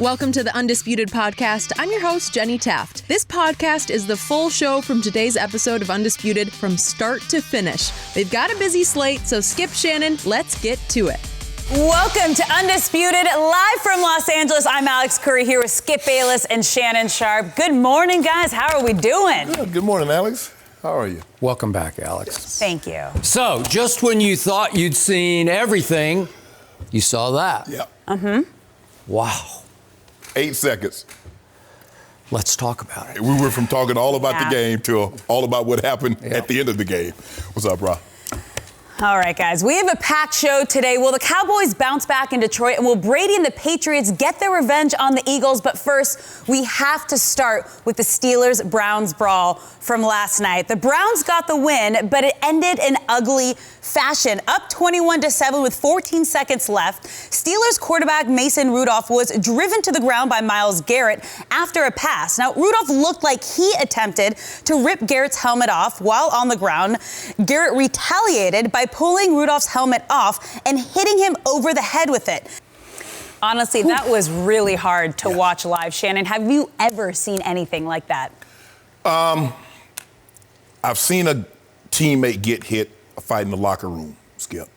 Welcome to the Undisputed podcast. I'm your host, Jenny Taft. This podcast is the full show from today's episode of Undisputed from start to finish. They've got a busy slate, so Skip, Shannon, let's get to it. Welcome to Undisputed, live from Los Angeles. I'm Alex Curry here with Skip Bayless and Shannon Sharpe. Good morning, guys. How are we doing? Good morning, Alex. How are you? Welcome back, Alex. Thank you. So, just when you thought you'd seen everything, you saw that. Yeah. Wow. 8 seconds. Let's talk about it. We went from talking all about the game to all about what happened at the end of the game. What's up, bro? All right, guys, we have a packed show today. Will the Cowboys bounce back in Detroit, and will Brady and the Patriots get their revenge on the Eagles? But first, we have to start with the Steelers-Browns brawl from last night. The Browns got the win, but it ended in ugly fashion. Up 21-7 with 14 seconds left. Steelers quarterback Mason Rudolph was driven to the ground by Myles Garrett after a pass. Now, Rudolph looked like he attempted to rip Garrett's helmet off while on the ground. Garrett retaliated by pulling Rudolph's helmet off and hitting him over the head with it. Honestly, that was really hard to watch live. Shannon, have you ever seen anything like that? I've seen a teammate get hit a fight in the locker room, Skip,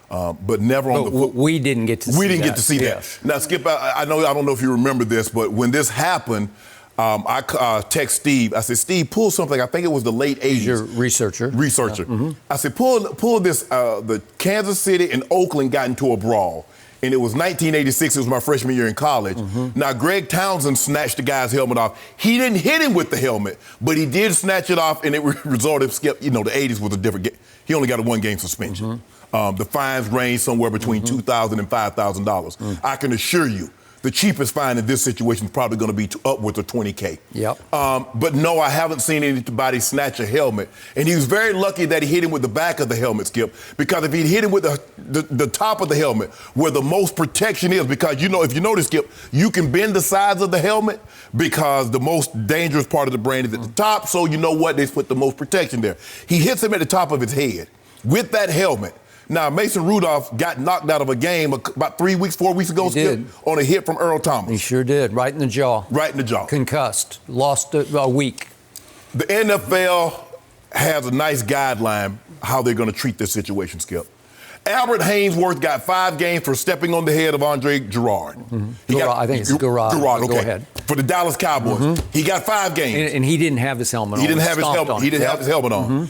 but never on the. We didn't get to see that. We didn't get to see that. Now, Skip, I don't know if you remember this, but when this happened, I text Steve. I said, Steve, pull something. I think it was the late 80s. Your researcher. Yeah. I said, pull this. The Kansas City and Oakland got into a brawl. And it was 1986. It was my freshman year in college. Now, Greg Townsend snatched the guy's helmet off. He didn't hit him with the helmet, but he did snatch it off, and it resulted, Skip, the 80s was a different game. He only got a one-game suspension. The fines range somewhere between $2,000 and $5,000. I can assure you, the cheapest fine in this situation is probably going to be upwards of $20K. Yep. But no, I haven't seen anybody snatch a helmet. And he was very lucky that he hit him with the back of the helmet, Skip, because if he'd hit him with the top of the helmet, where the most protection is, because, if you notice, Skip, you can bend the sides of the helmet because the most dangerous part of the brain is at the top, so you know what? They put the most protection there. He hits him at the top of his head with that helmet. Now, Mason Rudolph got knocked out of a game about 4 weeks ago, Skip, on a hit from Earl Thomas. He sure did, right in the jaw. Right in the jaw. Concussed, lost a week. The NFL has a nice guideline how they're going to treat this situation, Skip. Albert Haynesworth got 5 games for stepping on the head of Andre Gerard. I think it's Gerard. Gerard, okay. Go ahead. For the Dallas Cowboys. He got 5 games. And he didn't have his helmet on. He didn't have his helmet. He didn't have his helmet on.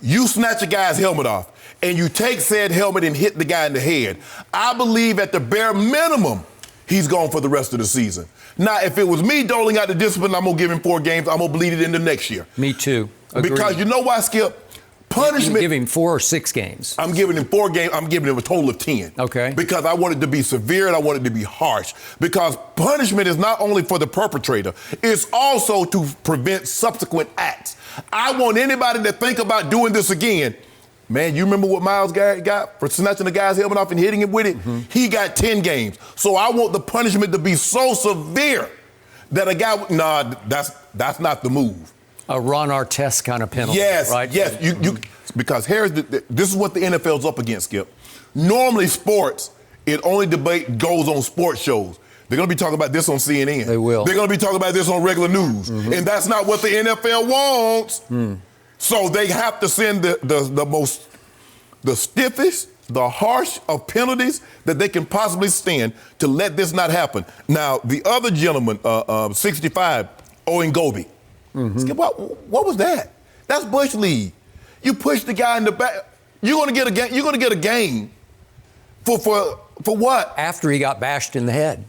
You snatch a guy's helmet off, and you take said helmet and hit the guy in the head. I believe at the bare minimum, he's gone for the rest of the season. Now, if it was me doling out the discipline, I'm going to give him 4 games. I'm going to bleed it into next year. Me too. Agreed. Because you know why, Skip? Punishment. You give him 4 or 6 games. I'm giving him 4 games. I'm giving him a total of 10. Okay. Because I want it to be severe and I want it to be harsh. Because punishment is not only for the perpetrator, it's also to prevent subsequent acts. I want anybody to think about doing this again. Man, you remember what Myles Garrett got for snatching the guy's helmet off and hitting him with it? He got 10 games. So I want the punishment to be so severe that a guy, that's not the move. A Ron Artest kind of penalty, right? Yes, because this is what the NFL's up against, Skip. Normally sports, it only debate goes on sports shows. They're going to be talking about this on CNN. They will. They're going to be talking about this on regular news. And that's not what the NFL wants. So they have to send the stiffest, the harsh of penalties that they can possibly stand to let this not happen. Now, the other gentleman, 65, Owen Gobi. Skip, what was that? That's Bush League. You push the guy in the back. You're going to get a game. You're going to get a game for what? After he got bashed in the head,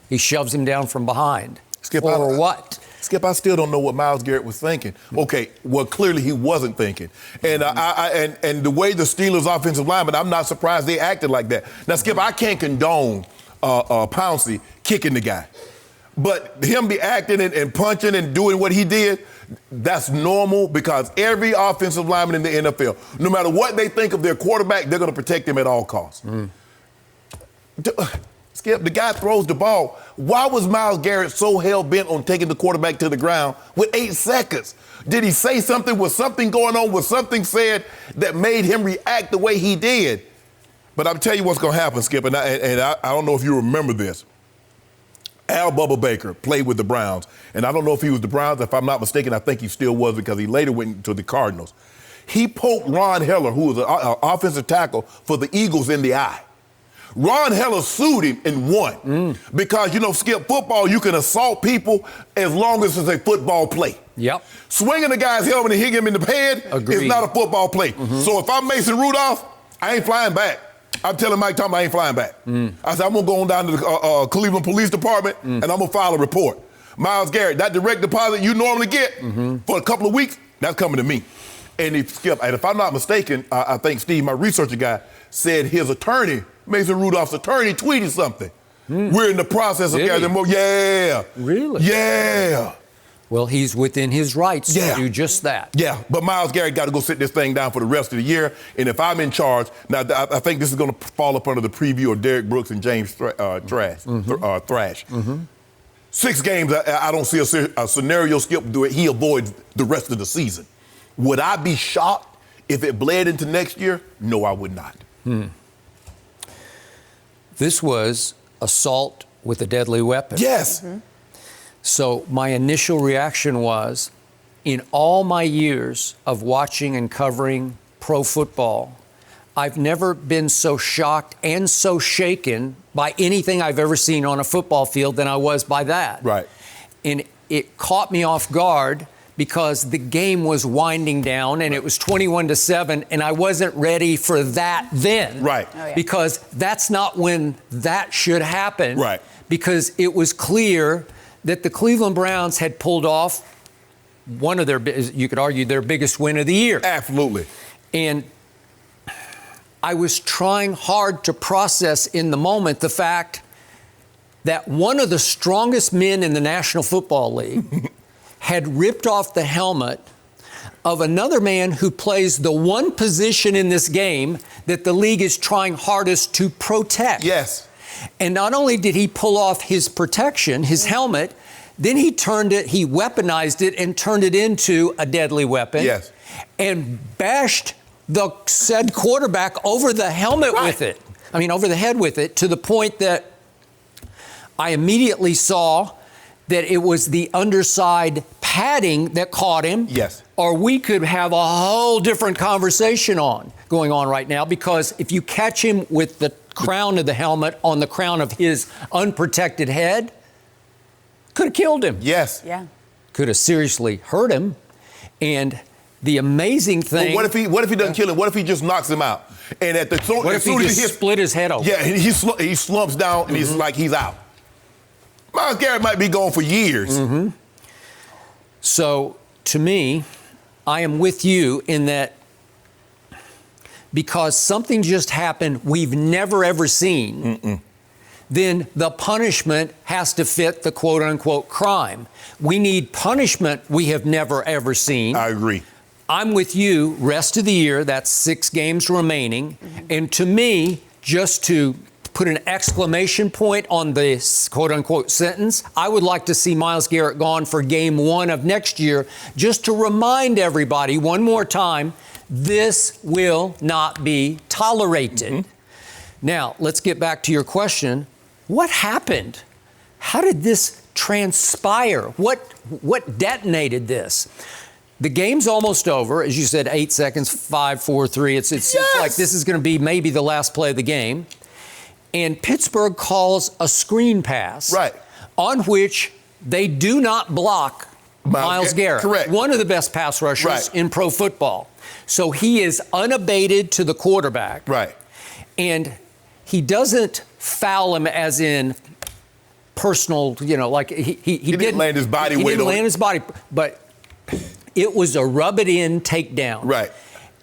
he shoves him down from behind. Skip, what? Skip, I still don't know what Myles Garrett was thinking. Okay, well, clearly he wasn't thinking. And and the way the Steelers' offensive linemen, I'm not surprised they acted like that. Now, Skip, I can't condone Pouncey kicking the guy. But him be acting and punching and doing what he did, that's normal because every offensive lineman in the NFL, no matter what they think of their quarterback, they're going to protect him at all costs. Skip, the guy throws the ball. Why was Myles Garrett so hell-bent on taking the quarterback to the ground with 8 seconds? Did he say something? Was something going on? Was something said that made him react the way he did? But I'll tell you what's going to happen, Skip, and I don't know if you remember this. Al Bubba Baker played with the Browns. And I don't know if he was the Browns. If I'm not mistaken, I think he still was because he later went to the Cardinals. He poked Ron Heller, who was an offensive tackle for the Eagles, in the eye. Ron Heller sued him and won. Because, Skip, football, you can assault people as long as it's a football play. Yep. Swinging the guy's helmet and hitting him in the head is not a football play. So if I'm Mason Rudolph, I ain't flying back. I'm telling Mike Thomas I ain't flying back. I said, I'm going to go on down to the Cleveland Police Department and I'm going to file a report. Myles Garrett, that direct deposit you normally get for a couple of weeks, that's coming to me. And if I'm not mistaken, I think Steve, my researcher guy, said his attorney, Mason Rudolph's attorney, tweeted something. We're in the process of getting more. Yeah. Really? Yeah. Well, he's within his rights to do just that. Yeah, but Myles Garrett got to go sit this thing down for the rest of the year. And if I'm in charge, now I think this is going to fall up under the preview of Derek Brooks and James Thrash. 6 games, I don't see a scenario, Skip, do it. He avoids the rest of the season. Would I be shocked if it bled into next year? No, I would not. This was assault with a deadly weapon. Yes. So my initial reaction was, in all my years of watching and covering pro football, I've never been so shocked and so shaken by anything I've ever seen on a football field than I was by that. Right. And it caught me off guard because the game was winding down and it was 21-7, and I wasn't ready for that then. Right. Because that's not when that should happen. Right. Because it was clear that the Cleveland Browns had pulled off one of their, you could argue, their biggest win of the year. Absolutely. And I was trying hard to process in the moment the fact that one of the strongest men in the National Football League had ripped off the helmet of another man who plays the one position in this game that the league is trying hardest to protect. Yes. And not only did he pull off his protection, his helmet, then he weaponized it and turned it into a deadly weapon. Yes. And bashed the said quarterback over the helmet with it. Over the head with it, to the point that I immediately saw that it was the underside padding that caught him. Yes. Or we could have a whole different conversation going on right now, because if you catch him with the crown of the helmet on the crown of his unprotected head, could have killed him. Yes. Yeah. Could have seriously hurt him. And the amazing thing. Well, what if he doesn't kill him? What if he just knocks him out? And what if he just split his head open? Yeah, he slumps down and he's out. Myles Garrett might be gone for years. So, to me, I am with you in that because something just happened we've never, ever seen, then the punishment has to fit the quote-unquote crime. We need punishment we have never, ever seen. I agree. I'm with you, rest of the year, that's 6 games remaining. And to me, just to put an exclamation point on this quote-unquote sentence, I would like to see Myles Garrett gone for game 1 of next year, just to remind everybody one more time, this will not be tolerated. Now, let's get back to your question. What happened? How did this transpire? What detonated this? The game's almost over. As you said, 8 seconds, 5, 4, 3. It seems like this is going to be maybe the last play of the game. And Pittsburgh calls a screen pass on which they do not block Myles Garrett. Correct. One of the best pass rushers in pro football. So he is unabated to the quarterback. And he doesn't foul him as in personal, like he didn't land his body weight on it. He didn't land his body, but it was a rub-it-in takedown.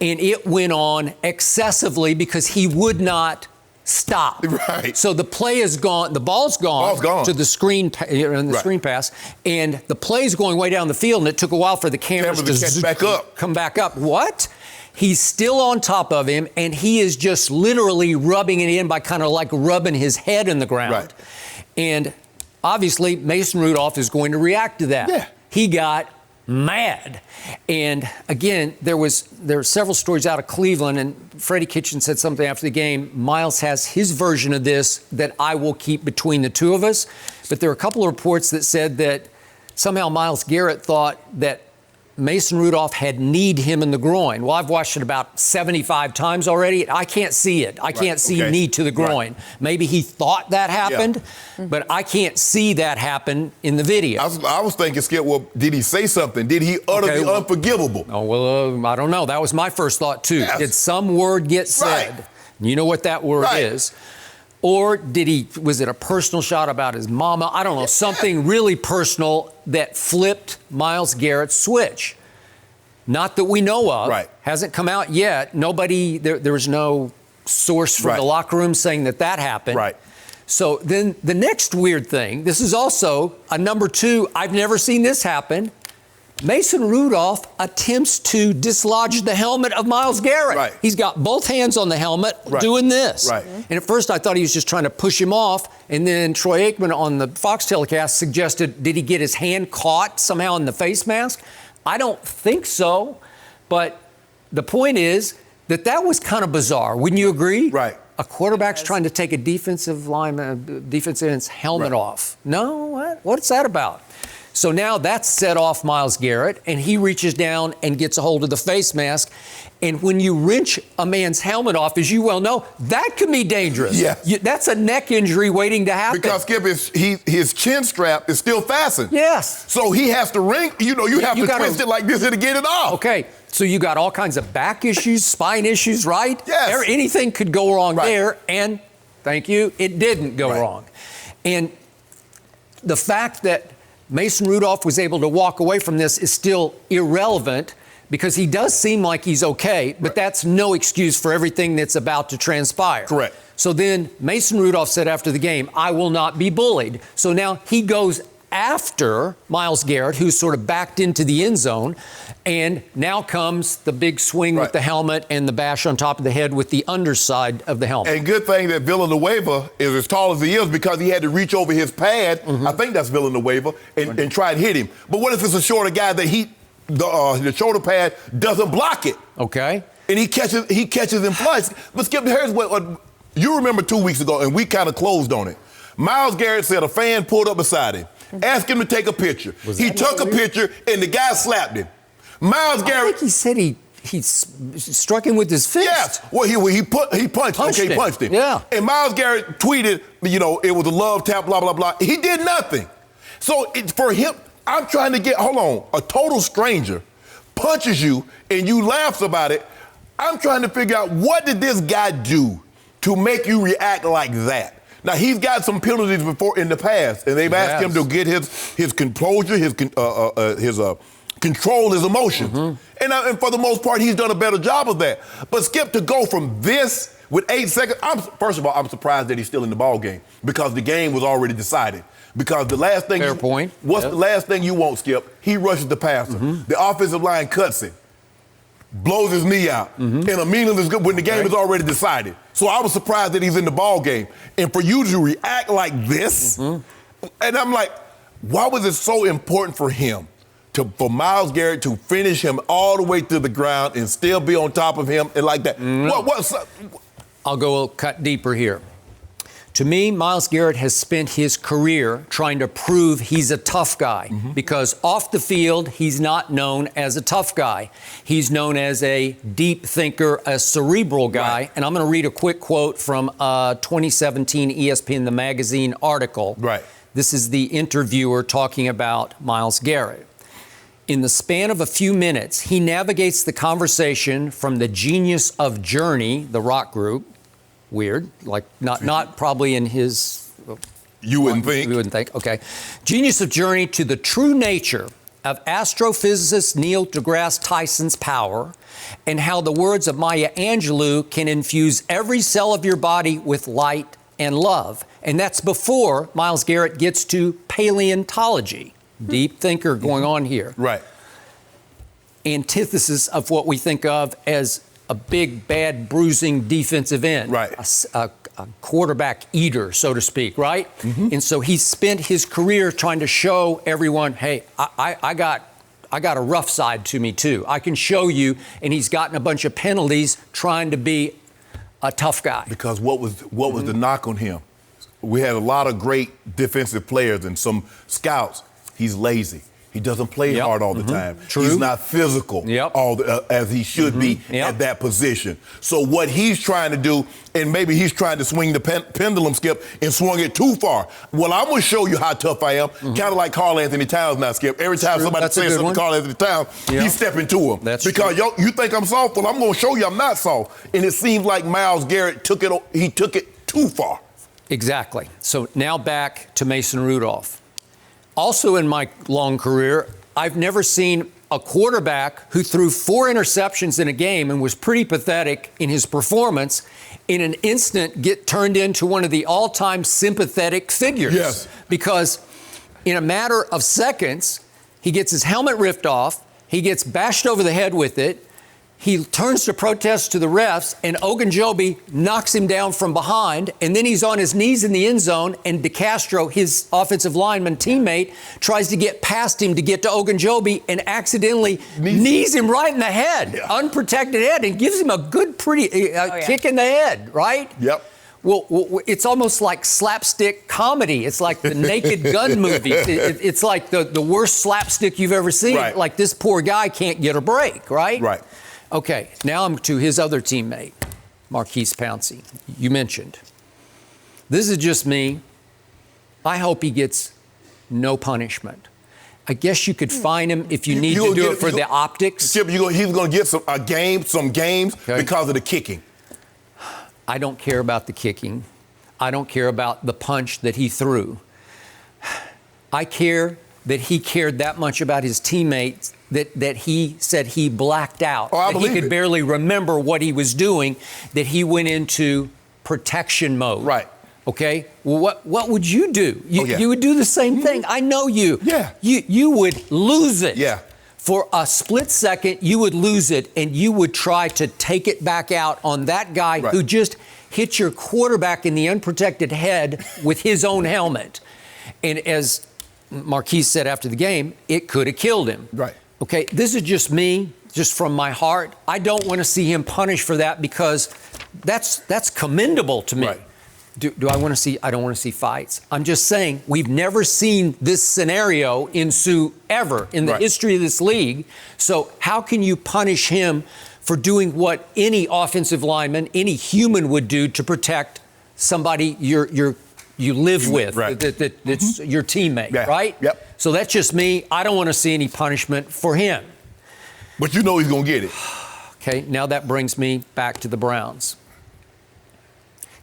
And it went on excessively because he would not stop. So the play is gone. The ball's gone to the screen screen pass, and the play's going way down the field. And it took a while for the cameras to come back up. What? He's still on top of him, and he is just literally rubbing it in by kind of like rubbing his head in the ground. And obviously, Mason Rudolph is going to react to that. He got mad. And again, there were several stories out of Cleveland, and Freddie Kitchen said something after the game. Myles has his version of this that I will keep between the two of us. But there are a couple of reports that said that somehow Myles Garrett thought that Mason Rudolph had kneed him in the groin. Well, I've watched it about 75 times already. I can't see it. I can't see knee to the groin. Right. Maybe he thought that happened, but I can't see that happen in the video. I was thinking, Skip, well, did he say something? Did he utter the unforgivable? Oh, well, I don't know. That was my first thought, too. Yes. Did some word get said? Right. You know what that word is. Or was it a personal shot about his mama? I don't know, something really personal that flipped Myles Garrett's switch. Not that we know of. Right. Hasn't come out yet. There was no source from the locker room saying that happened. Right. So then the next weird thing, this is also a number 2. I've never seen this happen. Mason Rudolph attempts to dislodge the helmet of Myles Garrett. Right. He's got both hands on the helmet doing this. Right. And at first I thought he was just trying to push him off. And then Troy Aikman on the Fox telecast suggested, did he get his hand caught somehow in the face mask? I don't think so. But the point is that was kind of bizarre. Wouldn't you agree? Right. A quarterback's trying to take a defensive end's helmet off. No? What's that about? So now that's set off Myles Garrett, and he reaches down and gets a hold of the face mask. And when you wrench a man's helmet off, as you well know, that can be dangerous. Yeah. That's a neck injury waiting to happen. Because, Skip, his chin strap is still fastened. Yes. So he has to you have to twist it like this to get it off. Okay. So you got all kinds of back issues, spine issues, right? Yes. Anything could go wrong there, and thank you, it didn't go wrong. And the fact that Mason Rudolph was able to walk away from this is still irrelevant because he does seem like he's okay, but that's no excuse for everything that's about to transpire. Correct. So then Mason Rudolph said after the game, I will not be bullied. So now he goes after Myles Garrett, who's sort of backed into the end zone, and now comes the big swing with the helmet and the bash on top of the head with the underside of the helmet. And good thing that Villanueva is as tall as he is because he had to reach over his pad, I think that's Villanueva, and try and hit him. But what if it's a shorter guy that the shoulder pad doesn't block it? Okay. And he catches him flush. But Skip, here's what you remember 2 weeks ago, and we kind of closed on it. Myles Garrett said a fan pulled up beside him, asked him to take a picture. He took a picture, and the guy slapped him. Myles Garrett. I think he said he struck him with his fist. Yes. Well, he punched him. Yeah. And Myles Garrett tweeted, it was a love tap, blah, blah, blah. He did nothing. So for him, I'm trying to get, a total stranger punches you and you laughs about it. I'm trying to figure out what did this guy do to make you react like that? Now, he's got some penalties before in the past, and they've asked him to get his composure, his control his emotions. And for the most part, he's done a better job of that. But Skip, to go from this with 8 seconds, first of all, I'm surprised that he's still in the ball game because the game was already decided. Because the last thing the last thing you want, Skip? He rushes the passer. The offensive line cuts him, blows his knee out, and a meaningless good when the game is already decided. So I was surprised that he's in the ball game. And for you to react like this, and I'm like, why was it so important for him? For Myles Garrett to finish him all the way to the ground and still be on top of him and like that. I'll go cut deeper here. To me, Myles Garrett has spent his career trying to prove he's a tough guy because off the field, he's not known as a tough guy. He's known as a deep thinker, a cerebral guy. Right. And I'm going to read a quick quote from a 2017 ESPN The Magazine article. Right. This is the interviewer talking about Myles Garrett. In the span of a few minutes, he navigates the conversation from the genius of Journey, the rock group. Weird, like not probably in his. You wouldn't think. You wouldn't think. Okay, genius of Journey to the true nature of astrophysicist Neil deGrasse Tyson's power, and how the words of Maya Angelou can infuse every cell of your body with light and love. And that's before Myles Garrett gets to paleontology. Deep thinker going on here. Right. Antithesis of what we think of as a big, bad, bruising defensive end. Right. A quarterback eater, so to speak, right? And so he spent his career trying to show everyone, hey, I got I got a rough side to me too. I can show you, and he's gotten a bunch of penalties trying to be a tough guy. Because what was the knock on him? We had a lot of great defensive players and some scouts. He's lazy. He doesn't play hard all the time. True. He's not physical as he should be at that position. So what he's trying to do, and maybe he's trying to swing the pendulum, Skip, and swung it too far. Well, I'm going to show you how tough I am, kind of like Karl Anthony Towns now, Skip. Every time somebody says something to Karl Anthony Towns, he's stepping to him. That's because you think I'm soft? Well, I'm going to show you I'm not soft. And it seems like Myles Garrett took it too far. Exactly. So now back to Mason Rudolph. Also in my long career, I've never seen a quarterback who threw 4 interceptions in a game and was pretty pathetic in his performance in an instant get turned into one of the all-time sympathetic figures. Yes. Because in a matter of seconds, he gets his helmet ripped off, he gets bashed over the head with it, he turns to protest to the refs, and Ogunjobi knocks him down from behind, and then he's on his knees in the end zone, and DeCastro, his offensive lineman teammate, tries to get past him to get to Ogunjobi and accidentally knees him right in the head, unprotected head, and gives him a good, pretty kick in the head, right? Yep. Well, it's almost like slapstick comedy. It's like the Naked Gun movie. It's like the worst slapstick you've ever seen. Right. Like this poor guy can't get a break, right? Right. Okay, now I'm to his other teammate, Maurkice Pouncey. You mentioned. This is just me. I hope he gets no punishment. I guess you could fine him if you need to do it for the optics. Chip, he's going to get some games because of the kicking. I don't care about the kicking. I don't care about the punch that he threw. I care that he cared that much about his teammates that he said he blacked out, that he could barely remember what he was doing, that he went into protection mode. Right. Okay? Well, what would you do? You would do the same thing. I know you. Yeah. You would lose it. Yeah. For a split second, you would lose it, and you would try to take it back out on that guy who just hit your quarterback in the unprotected head with his own helmet. And as Maurkice said after the game, it could have killed him. Right. Okay, this is just me, just from my heart. I don't want to see him punished for that because that's commendable to me. Right. Do I want to see? I don't want to see fights. I'm just saying we've never seen this scenario ensue ever in the history of this league. So how can you punish him for doing what any offensive lineman, any human would do to protect somebody you live with, that's your teammate, right? Yep. So that's just me. I don't want to see any punishment for him. But you know he's going to get it. Okay, now that brings me back to the Browns.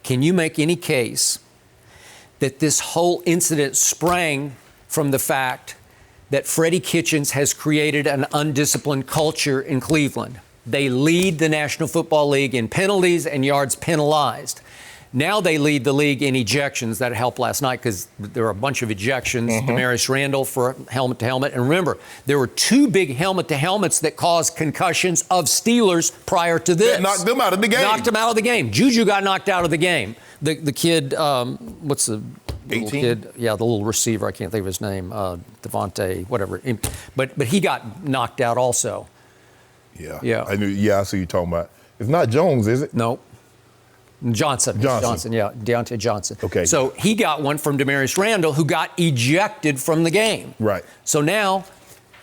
Can you make any case that this whole incident sprang from the fact that Freddie Kitchens has created an undisciplined culture in Cleveland? They lead the National Football League in penalties and yards penalized. Now they lead the league in ejections. That helped last night because there were a bunch of ejections. Damaris Randall for helmet-to-helmet. And remember, there were 2 big helmet-to-helmets that caused concussions of Steelers prior to this. That knocked them out of the game. Knocked them out of the game. Juju got knocked out of the game. The kid, what's the little 18? kid? Yeah, the little receiver. I can't think of his name. Devontae, whatever. But he got knocked out also. Yeah. I see you talking about. It's not Jones, is it? No. Johnson, yeah, Deontay Johnson. Okay. So he got one from Damaris Randall, who got ejected from the game. Right. So now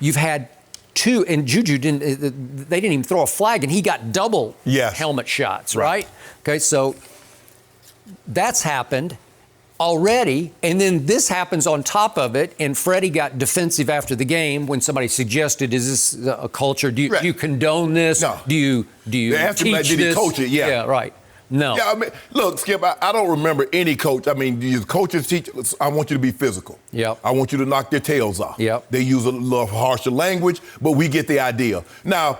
you've had 2, and Juju they didn't even throw a flag, and he got double helmet shots, right? Okay, so that's happened already, and then this happens on top of it, and Freddie got defensive after the game when somebody suggested, is this a culture? Do you condone this? No. Do you teach did this? He coach it? Yeah. Yeah, right. No. Yeah, I mean, look, Skip, I don't remember any coach. I mean, these coaches teach, I want you to be physical. Yep. I want you to knock their tails off. Yep. They use a little harsher language, but we get the idea. Now,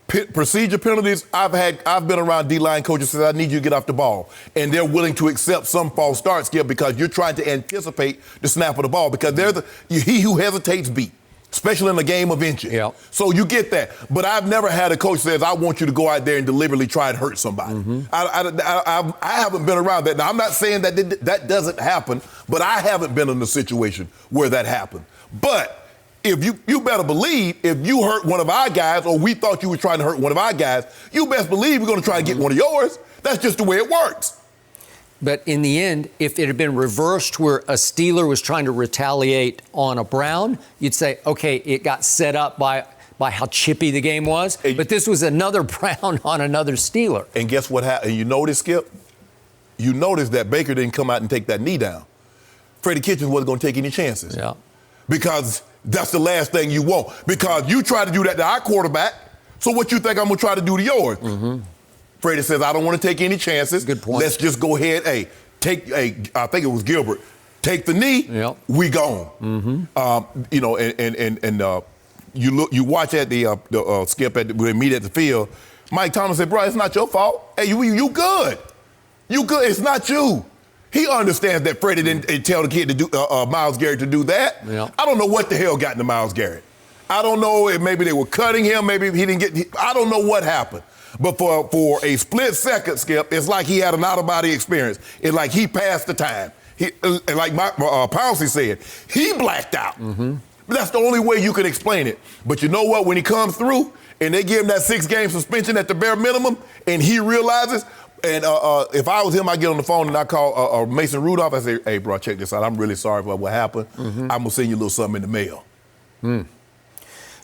procedure penalties, I've been around D-line coaches that said, I need you to get off the ball. And they're willing to accept some false starts, Skip, because you're trying to anticipate the snap of the ball, because he who hesitates beat. Especially in a game of inches. Yep. So you get that. But I've never had a coach says, I want you to go out there and deliberately try and hurt somebody. I haven't been around that. Now, I'm not saying that doesn't happen, but I haven't been in a situation where that happened. But if you better believe if you hurt one of our guys or we thought you were trying to hurt one of our guys, you best believe we're going to try to get one of yours. That's just the way it works. But in the end, if it had been reversed where a Steeler was trying to retaliate on a Brown, you'd say, okay, it got set up by how chippy the game was. But this was another Brown on another Steeler. And guess what happened? You notice, Skip? You notice that Baker didn't come out and take that knee down. Freddie Kitchens wasn't going to take any chances. Yeah. Because that's the last thing you want. Because you try to do that to our quarterback, so what you think I'm going to try to do to yours? Mm-hmm. Freddie says, I don't want to take any chances. Good point. Let's just go ahead. I think it was Gilbert. Take the knee. Yep. We gone. Mm-hmm. You watch at the Skip when they meet at the field. Mike Thomas said, bro, it's not your fault. Hey, you good. You good. It's not you. He understands that Freddie didn't tell the kid to do Myles Garrett to do that. Yep. I don't know what the hell got into Myles Garrett. I don't know if maybe they were cutting him. Maybe he didn't get. I don't know what happened. But for a split second, Skip, it's like he had an out-of-body experience. It's like he passed the time. Like Pouncey said, he blacked out. Mm-hmm. That's the only way you can explain it. But you know what? When he comes through and they give him that 6-game suspension at the bare minimum and he realizes, and if I was him, I'd get on the phone and I'd call Mason Rudolph. I say, hey, bro, check this out. I'm really sorry for what happened. Mm-hmm. I'm going to send you a little something in the mail. Mm.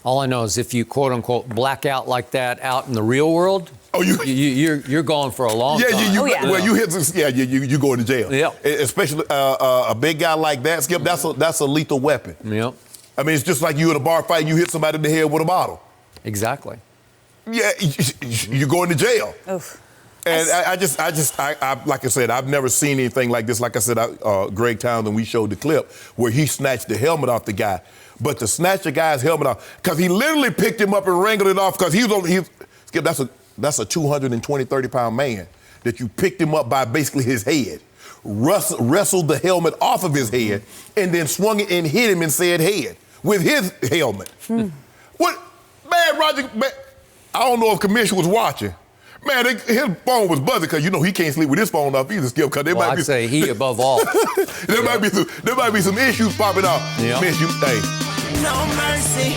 All I know is if you, quote unquote, black out like that out in the real world, you're gone for a long time. Well, you hit some, you go into jail. Yeah. Especially a big guy like that, Skip. That's a lethal weapon. Yep. I mean, it's just like you in a bar fight and you hit somebody in the head with a bottle. Exactly. Yeah, you go into jail. Oof. And I like I said, I've never seen anything like this. Like I said, Greg Townsend, we showed the clip where he snatched the helmet off the guy. But to snatch the guy's helmet off, because he literally picked him up and wrangled it off, because Skip, that's a 220, 30-pound man that you picked him up by basically his head, wrestled the helmet off of his head, and then swung it and hit him and said head with his helmet. What? Man, Roger, man, I don't know if Commissioner was watching. Man, his phone was buzzing because he can't sleep with his phone off either, Skip. Because I'd say he above all. there might be some issues popping out. Yep. No mercy.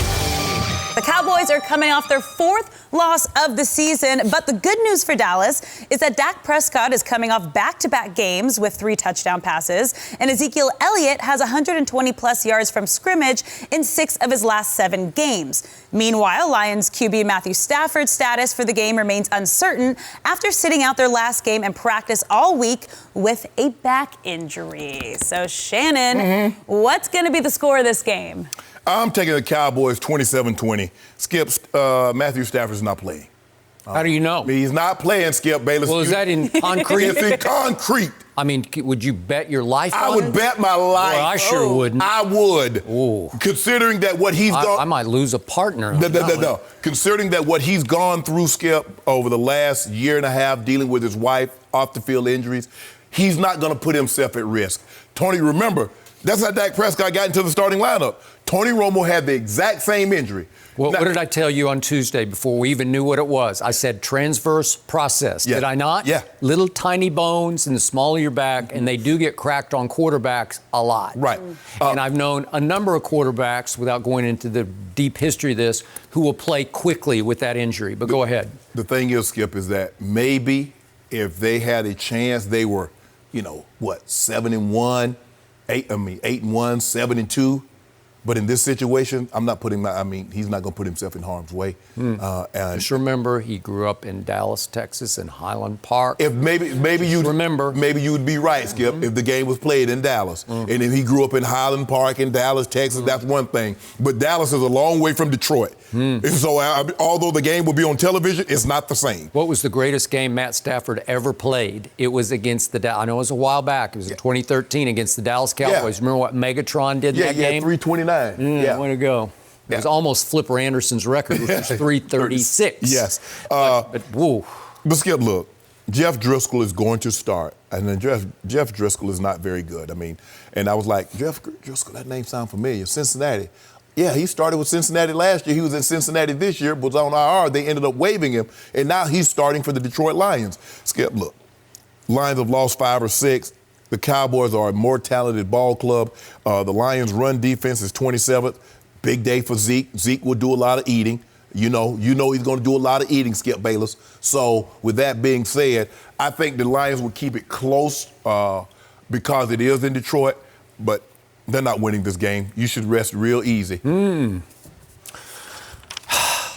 The Cowboys are coming off their 4th loss of the season, but the good news for Dallas is that Dak Prescott is coming off back-to-back games with 3 touchdown passes, and Ezekiel Elliott has 120-plus yards from scrimmage in 6 of his last 7 games. Meanwhile, Lions QB Matthew Stafford's status for the game remains uncertain after sitting out their last game and practice all week with a back injury. So, Shannon, what's going to be the score of this game? I'm taking the Cowboys 27-20. Skip, Matthew Stafford's not playing. How do you know? He's not playing, Skip Bayless. Well, is that in concrete? It's in concrete. I mean, would you bet your life on it? I would bet my life. Well, I sure wouldn't. I would. Ooh. Considering that what he's gone... I might lose a partner. No. Considering that what he's gone through, Skip, over the last year and a half dealing with his wife, off-the-field injuries, he's not going to put himself at risk. Tony, remember, that's how Dak Prescott got into the starting lineup. Tony Romo had the exact same injury. Well, what did I tell you on Tuesday before we even knew what it was? I said transverse process. Yeah. Did I not? Yeah. Little tiny bones in the small of your back, and they do get cracked on quarterbacks a lot. Right. And I've known a number of quarterbacks, without going into the deep history of this, who will play quickly with that injury. But go ahead. The thing is, Skip, is that maybe if they had a chance, they were, 7-1, 8-1, 7-2. But in this situation, he's not going to put himself in harm's way. Just remember, he grew up in Dallas, Texas, in Highland Park. If maybe you'd be right, Skip, if the game was played in Dallas. And if he grew up in Highland Park in Dallas, Texas, that's one thing. But Dallas is a long way from Detroit. And so although the game will be on television, it's not the same. What was the greatest game Matt Stafford ever played? It was against I know it was a while back. It was in 2013 against the Dallas Cowboys. Remember what Megatron did in that game? 329. Way to go. It was almost Flipper Anderson's record, which was 336. Yes. But Skip, look, Jeff Driscoll is going to start. And then Jeff Driscoll is not very good. And I was like, Jeff Driscoll, that name sounds familiar. Cincinnati. Yeah, he started with Cincinnati last year. He was in Cincinnati this year, was on IR. They ended up waiving him. And now he's starting for the Detroit Lions. Skip, look, Lions have lost 5 or 6. The Cowboys are a more talented ball club. The Lions' run defense is 27th. Big day for Zeke. Zeke will do a lot of eating. You know he's going to do a lot of eating, Skip Bayless. So with that being said, I think the Lions will keep it close because it is in Detroit, but they're not winning this game. You should rest real easy.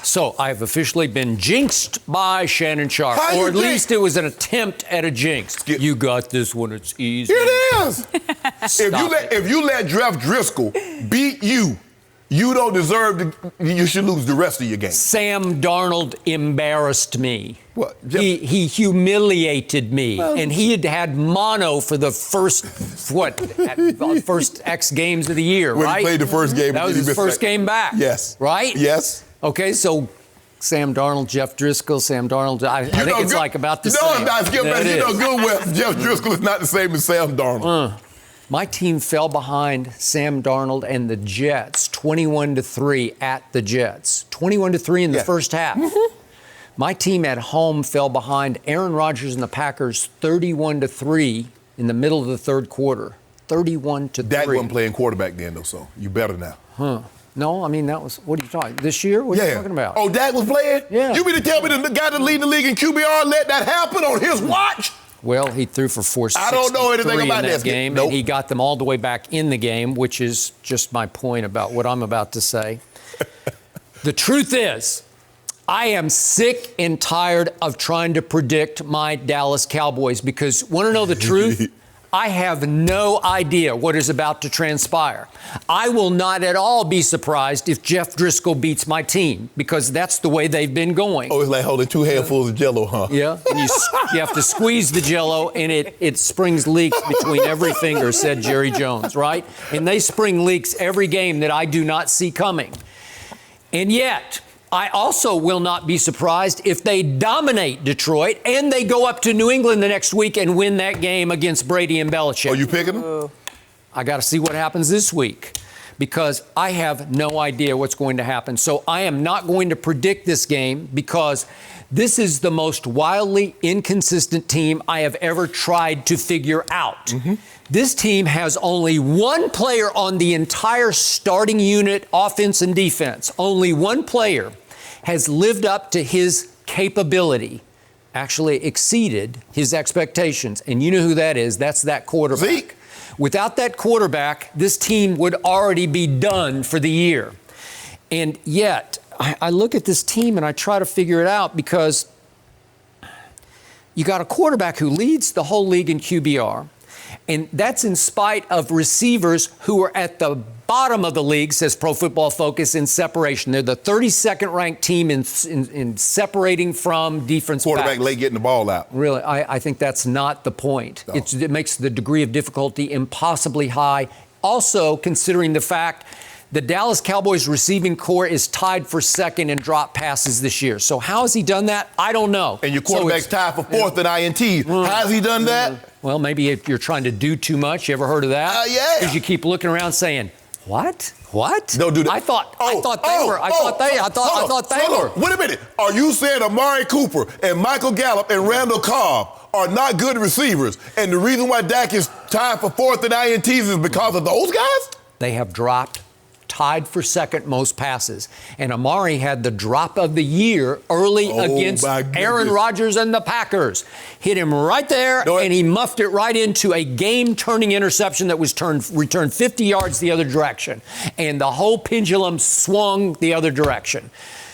So I've officially been jinxed by Shannon Sharpe, or at least it was an attempt at a jinx. You got this one. It's easy. It is. If you let Jeff Driscoll beat you, you don't deserve you should lose the rest of your game. Sam Darnold embarrassed me. What? He humiliated me, and he had mono for the first X games of the year, when right? He played the first game. That was his first game back. Yes. Right? Yes. Okay, so Sam Darnold, Jeff Driscoll, Sam Darnold. I think it's like about the same. No, it's not. Skip, That you know is. good well. Jeff Driscoll is not the same as Sam Darnold. My team fell behind Sam Darnold and the Jets, 21-3 at the Jets. 21-3 in the first half. My team at home fell behind Aaron Rodgers and the Packers, 31-3 in the middle of the third quarter. 31-3. Dak wasn't playing quarterback then, though, so you better now. No, I mean, that was, what are you talking, this year? What are you talking about? Oh, Dak was playing? Yeah. You mean to tell me the guy that lead the league in QBR let that happen on his watch? Well, he threw for 463 I don't know anything about in that this game, nope. and he got them all the way back in the game, which is just my point about what I'm about to say. The truth is, I am sick and tired of trying to predict my Dallas Cowboys because, want to know the truth? I have no idea what is about to transpire. I will not at all be surprised if Jeff Driscoll beats my team because that's the way they've been going. Oh, it's like holding two handfuls of Jell-O, huh? Yeah, and you have to squeeze the Jell-O, and it springs leaks between every finger, said Jerry Jones, right? And they spring leaks every game that I do not see coming. And yet, I also will not be surprised if they dominate Detroit and they go up to New England the next week and win that game against Brady and Belichick. Are you picking them? I got to see what happens this week because I have no idea what's going to happen. So I am not going to predict this game because this is the most wildly inconsistent team I have ever tried to figure out. This team has only one player on the entire starting unit, offense and defense. Only one player has lived up to his capability, actually exceeded his expectations. And you know who that is. That's that quarterback. Zeke. Without that quarterback, this team would already be done for the year. And yet, I look at this team and I try to figure it out because you got a quarterback who leads the whole league in QBR. And that's in spite of receivers who are at the bottom of the league, says Pro Football Focus, in separation. They're the 32nd ranked team in separating from defense Quarterback backs. late getting the ball out. Really, I think that's not the point. No. It makes the degree of difficulty impossibly high. Also, considering the fact the Dallas Cowboys receiving core is tied for second in drop passes this year. So how has he done that? I don't know. And your quarterback's tied for fourth in INTs. How has he done that? Well, maybe if you're trying to do too much. You ever heard of that? Yeah. Because you keep looking around saying, what? What? Don't do that. I thought they were. Wait a minute. Are you saying Amari Cooper and Michael Gallup and Randall Cobb are not good receivers, and the reason why Dak is tied for fourth in INTs is because of those guys? They have dropped, tied for second most passes. And Amari had the drop of the year early against Aaron Rodgers and the Packers. Hit him right there, and he muffed it right into a game-turning interception that was returned 50 yards the other direction. And the whole pendulum swung the other direction.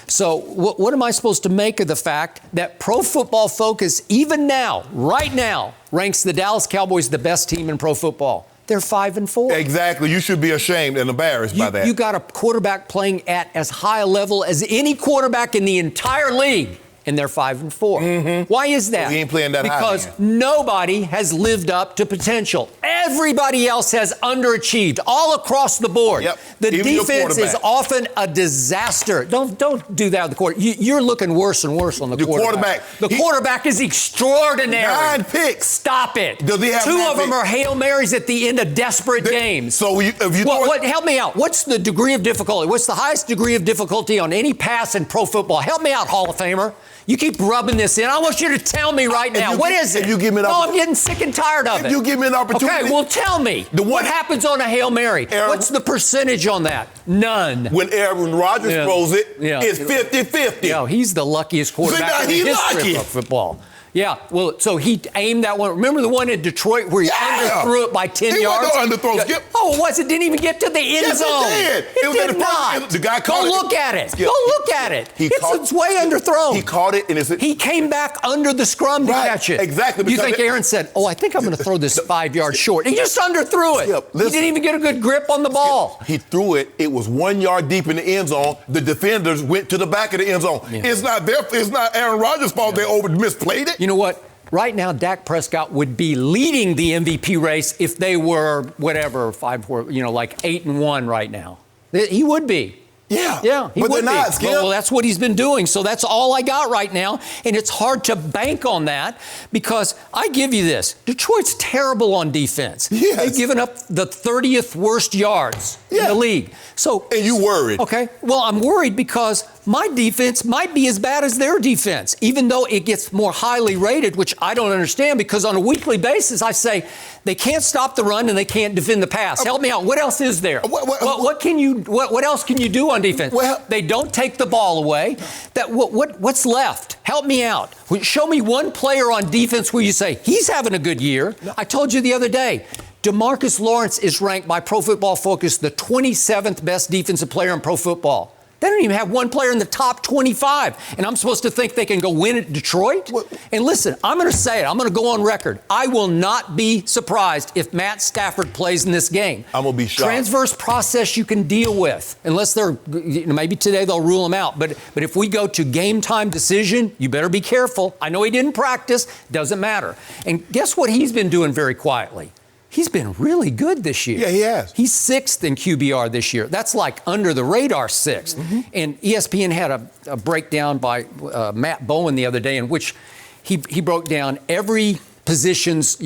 So what am I supposed to make of the fact that Pro Football Focus, even now, right now, ranks the Dallas Cowboys the best team in pro football? They're 5-4. Exactly. You should be ashamed and embarrassed by that. You got a quarterback playing at as high a level as any quarterback in the entire league, and they're 5-4. Why is that? Well, he ain't playing that high, because nobody has lived up to potential. Everybody else has underachieved all across the board. Yep. The Even your defense is quarterback. often a disaster. Don't do that with the quarterback. You're looking worse and worse on the quarterback. The quarterback is extraordinary. 9 picks. Stop it. Does he have 2 9 of them picks? are Hail Marys at the end of desperate games. So if you Help me out. What's the degree of difficulty? What's the highest degree of difficulty on any pass in pro football? Help me out, Hall of Famer. You keep rubbing this in. I want you to tell me right now. What is it? If you give me an I'm getting sick and tired of it. If you give me an opportunity. Okay, well, tell me. What happens on a Hail Mary? What's the percentage on that? None. When Aaron Rodgers throws it, it's 50-50. Yeah, he's the luckiest quarterback in the history of football. Yeah, well, so he aimed that one. Remember the one in Detroit where he underthrew it by 10 yards? He wasn't underthrow, Skip. Oh, it wasn't. Didn't even get to the end zone. It did. It did not. The guy caught it. Go look at it. Skip. Go look at it. It's way underthrown. He caught it, and he came back under the scrum to catch it. Exactly. You think Aaron said, I think I'm going to throw this 5 yards short. He just underthrew it. Skip, he didn't even get a good grip on the ball. He threw it. It was 1 yard deep in the end zone. The defenders went to the back of the end zone. Yeah. It's not Aaron Rodgers' fault they misplayed it. You know what? Right now, Dak Prescott would be leading the MVP race if they were, whatever, 5-4, like 8-1 right now. He would be. Yeah. Yeah, he but would they're not, be. Skip. Well, that's what he's been doing. So that's all I got right now. And it's hard to bank on that because I give you this. Detroit's terrible on defense. Yes. They've given up the 30th worst yards in the league. So, and you worried. Okay. Well, I'm worried because my defense might be as bad as their defense, even though it gets more highly rated, which I don't understand because on a weekly basis, I say they can't stop the run and they can't defend the pass. Help me out. What else is there? What else can you do on defense? Well, they don't take the ball away. What's left? Help me out. Show me one player on defense where you say he's having a good year. I told you the other day, DeMarcus Lawrence is ranked by Pro Football Focus the 27th best defensive player in pro football. They don't even have one player in the top 25. And I'm supposed to think they can go win at Detroit? And listen, I'm going to say it. I'm going to go on record. I will not be surprised if Matt Stafford plays in this game. I'm going to be shocked. Transverse process you can deal with. Unless they're, maybe today they'll rule him out. But if we go to game time decision, you better be careful. I know he didn't practice. Doesn't matter. And guess what he's been doing very quietly? He's been really good this year. Yeah, he has. He's 6th in QBR this year. That's like under the radar 6th. Mm-hmm. And ESPN had a breakdown by Matt Bowen the other day in which he broke down every position's,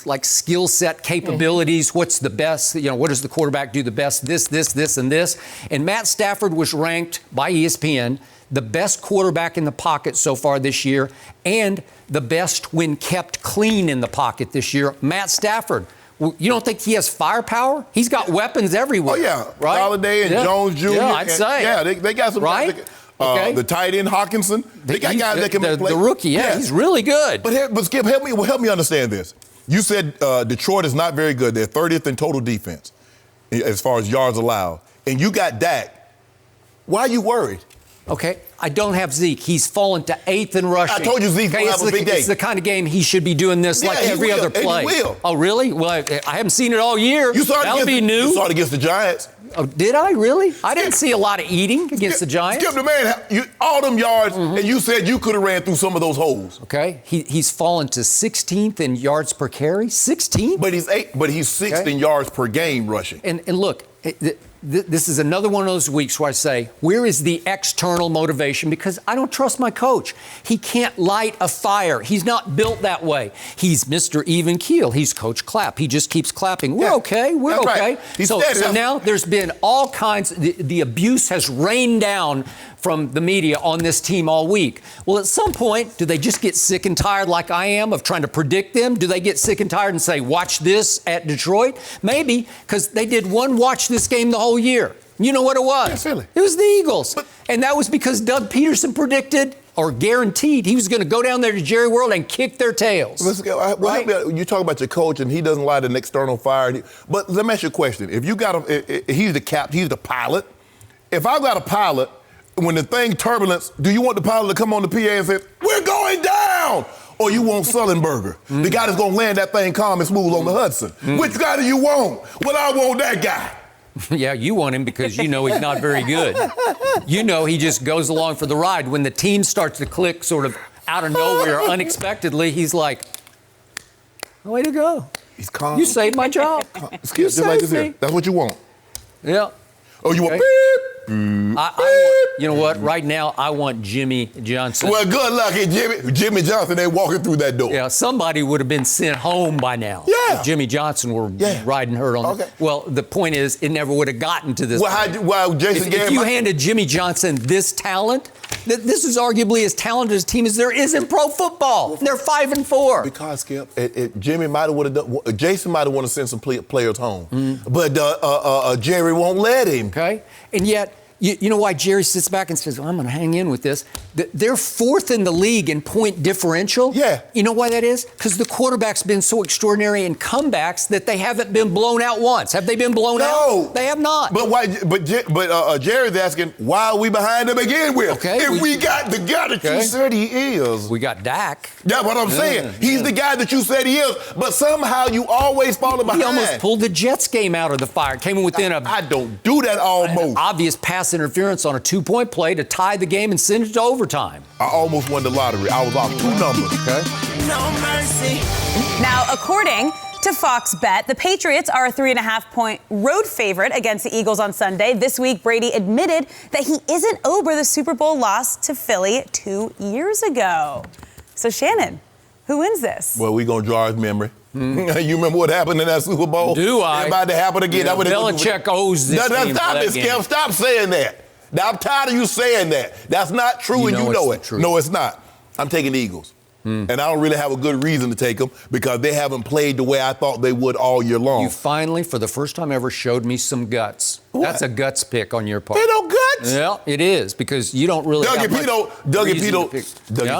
like skill set capabilities. Mm-hmm. What's the best? What does the quarterback do the best? This, and this. And Matt Stafford was ranked by ESPN the best quarterback in the pocket so far this year and the best when kept clean in the pocket this year. Matt Stafford. You don't think he has firepower? He's got weapons everywhere. Oh, yeah. Right? Holiday and Jones Jr. Yeah, I'd say. Yeah, they got some. Right? The tight end, Hawkinson. They got guys that can play. The rookie, he's really good. But Skip, help me understand this. You said Detroit is not very good. They're 30th in total defense as far as yards allowed. And you got Dak. Why are you worried? Okay, I don't have Zeke. He's fallen to 8th in rushing. I told you Zeke will have a big day. It's the kind of game he should be doing this like every other play. And he will. Oh, really? Well, I haven't seen it all year. That'll be new. You saw it against the Giants. Oh, did I really? I didn't see a lot of eating against the Giants. Skip the man, all them yards, and you said you could have ran through some of those holes. Okay, he's fallen to 16th in yards per carry. 16th? But he's 6th in yards per game rushing. And look. This is another one of those weeks where I say, where is the external motivation? Because I don't trust my coach. He can't light a fire. He's not built that way. He's Mr. Even Keel. He's Coach Clapp. He just keeps clapping. We're okay. We're okay. Right. So now there's been all kinds. The abuse has rained down from the media on this team all week. Well, at some point, do they just get sick and tired like I am of trying to predict them? Do they get sick and tired and say, watch this at Detroit? Maybe, because they did one watch this game the whole year. You know what it was? Yeah, really. It was the Eagles. And that was because Doug Peterson predicted or guaranteed he was going to go down there to Jerry World and kick their tails. Let's go. Right? You talk about your coach and he doesn't light an external fire. But let me ask you a question. If you got he's the captain, he's the pilot. If I've got a pilot, when the thing turbulence, do you want the pilot to come on the PA and say, we're going down? Or you want Sullenberger, the guy that's going to land that thing calm and smooth on the Hudson? Which guy do you want? Well, I want that guy. Yeah, you want him because you know he's not very good. You know he just goes along for the ride. When the team starts to click sort of out of nowhere unexpectedly, he's like, way to go. He's calm. You saved my job. You saved me. That's what you want. Yeah. Oh, you want beep? You know what? Right now, I want Jimmy Johnson. Well, good luck. Jimmy Johnson ain't walking through that door. Yeah, somebody would have been sent home by now. Yeah. If Jimmy Johnson were riding herd on. Okay. Well, the point is, it never would have gotten to this point. Jason Garrett. If you handed Jimmy Johnson this talent, this is arguably as talented a team as there is in pro football. They're 5-4. Because, Skip, Jimmy might have would have done. Jason might have wanted to send some players home, but Jerry won't let him. Okay, and yet. You know why Jerry sits back and says, well, I'm going to hang in with this? They're fourth in the league in point differential. Yeah. You know why that is? Because the quarterback's been so extraordinary in comebacks that they haven't been blown out once. Have they been blown out? No. They have not. But why? But Jerry's asking, why are we behind them again with? Okay. If we got the guy that you said he is. We got Dak. Yeah, what I'm saying. He's the guy that you said he is, but somehow you always falling behind. He almost pulled the Jets game out of the fire. Came within I don't do that almost. Obvious pass interference on a 2-point play to tie the game and send it to overtime. I almost won the lottery. I was off 2 numbers. Okay. No mercy. Now, according to Fox Bet, the Patriots are a 3.5-point road favorite against the Eagles on Sunday. This week, Brady admitted that he isn't over the Super Bowl loss to Philly 2 years ago. So, Shannon, who wins this? Well, we're going to draw his memory. You remember what happened in that Super Bowl? Do I? It's about to happen again. Yeah, Belichick owes this team Stop it, Skip. Stop saying that. Now, I'm tired of you saying that. That's not true, and you know it. No, it's not. I'm taking the Eagles. And I don't really have a good reason to take them because they haven't played the way I thought they would all year long. You finally, for the first time ever, showed me some guts. What? That's a guts pick on your part. They no guts. Yeah, it is because you don't really. Dougie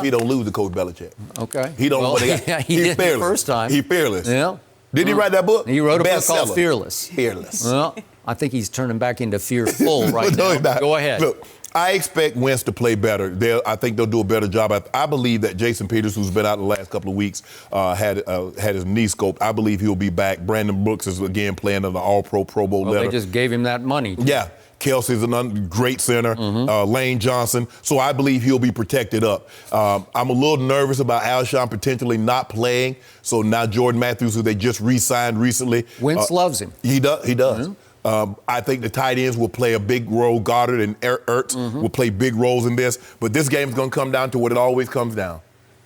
P don't lose to Coach Belichick. Okay. He don't. Well, he did fearless. the first time. He's fearless. Yeah. Did he write that book? He wrote a book called Bestseller. Fearless. Fearless. Well, I think he's turning back into fearful right No, now. he's not. Go ahead. Look, I expect Wentz to play better. I think they'll do a better job. I believe that Jason Peters, who's been out the last couple of weeks, had his knee scoped. I believe he'll be back. Brandon Brooks is again playing on the All-Pro Pro Bowl letter. They just gave him that money. Yeah. Kelsey's a great center. Lane Johnson. So I believe he'll be protected up. I'm a little nervous about Alshon potentially not playing. So now Jordan Matthews, who they just re-signed recently. Wentz loves him. He does. I think the tight ends will play a big role. Goddard and Ertz will play big roles in this. But this game's going to come down to what it always comes down.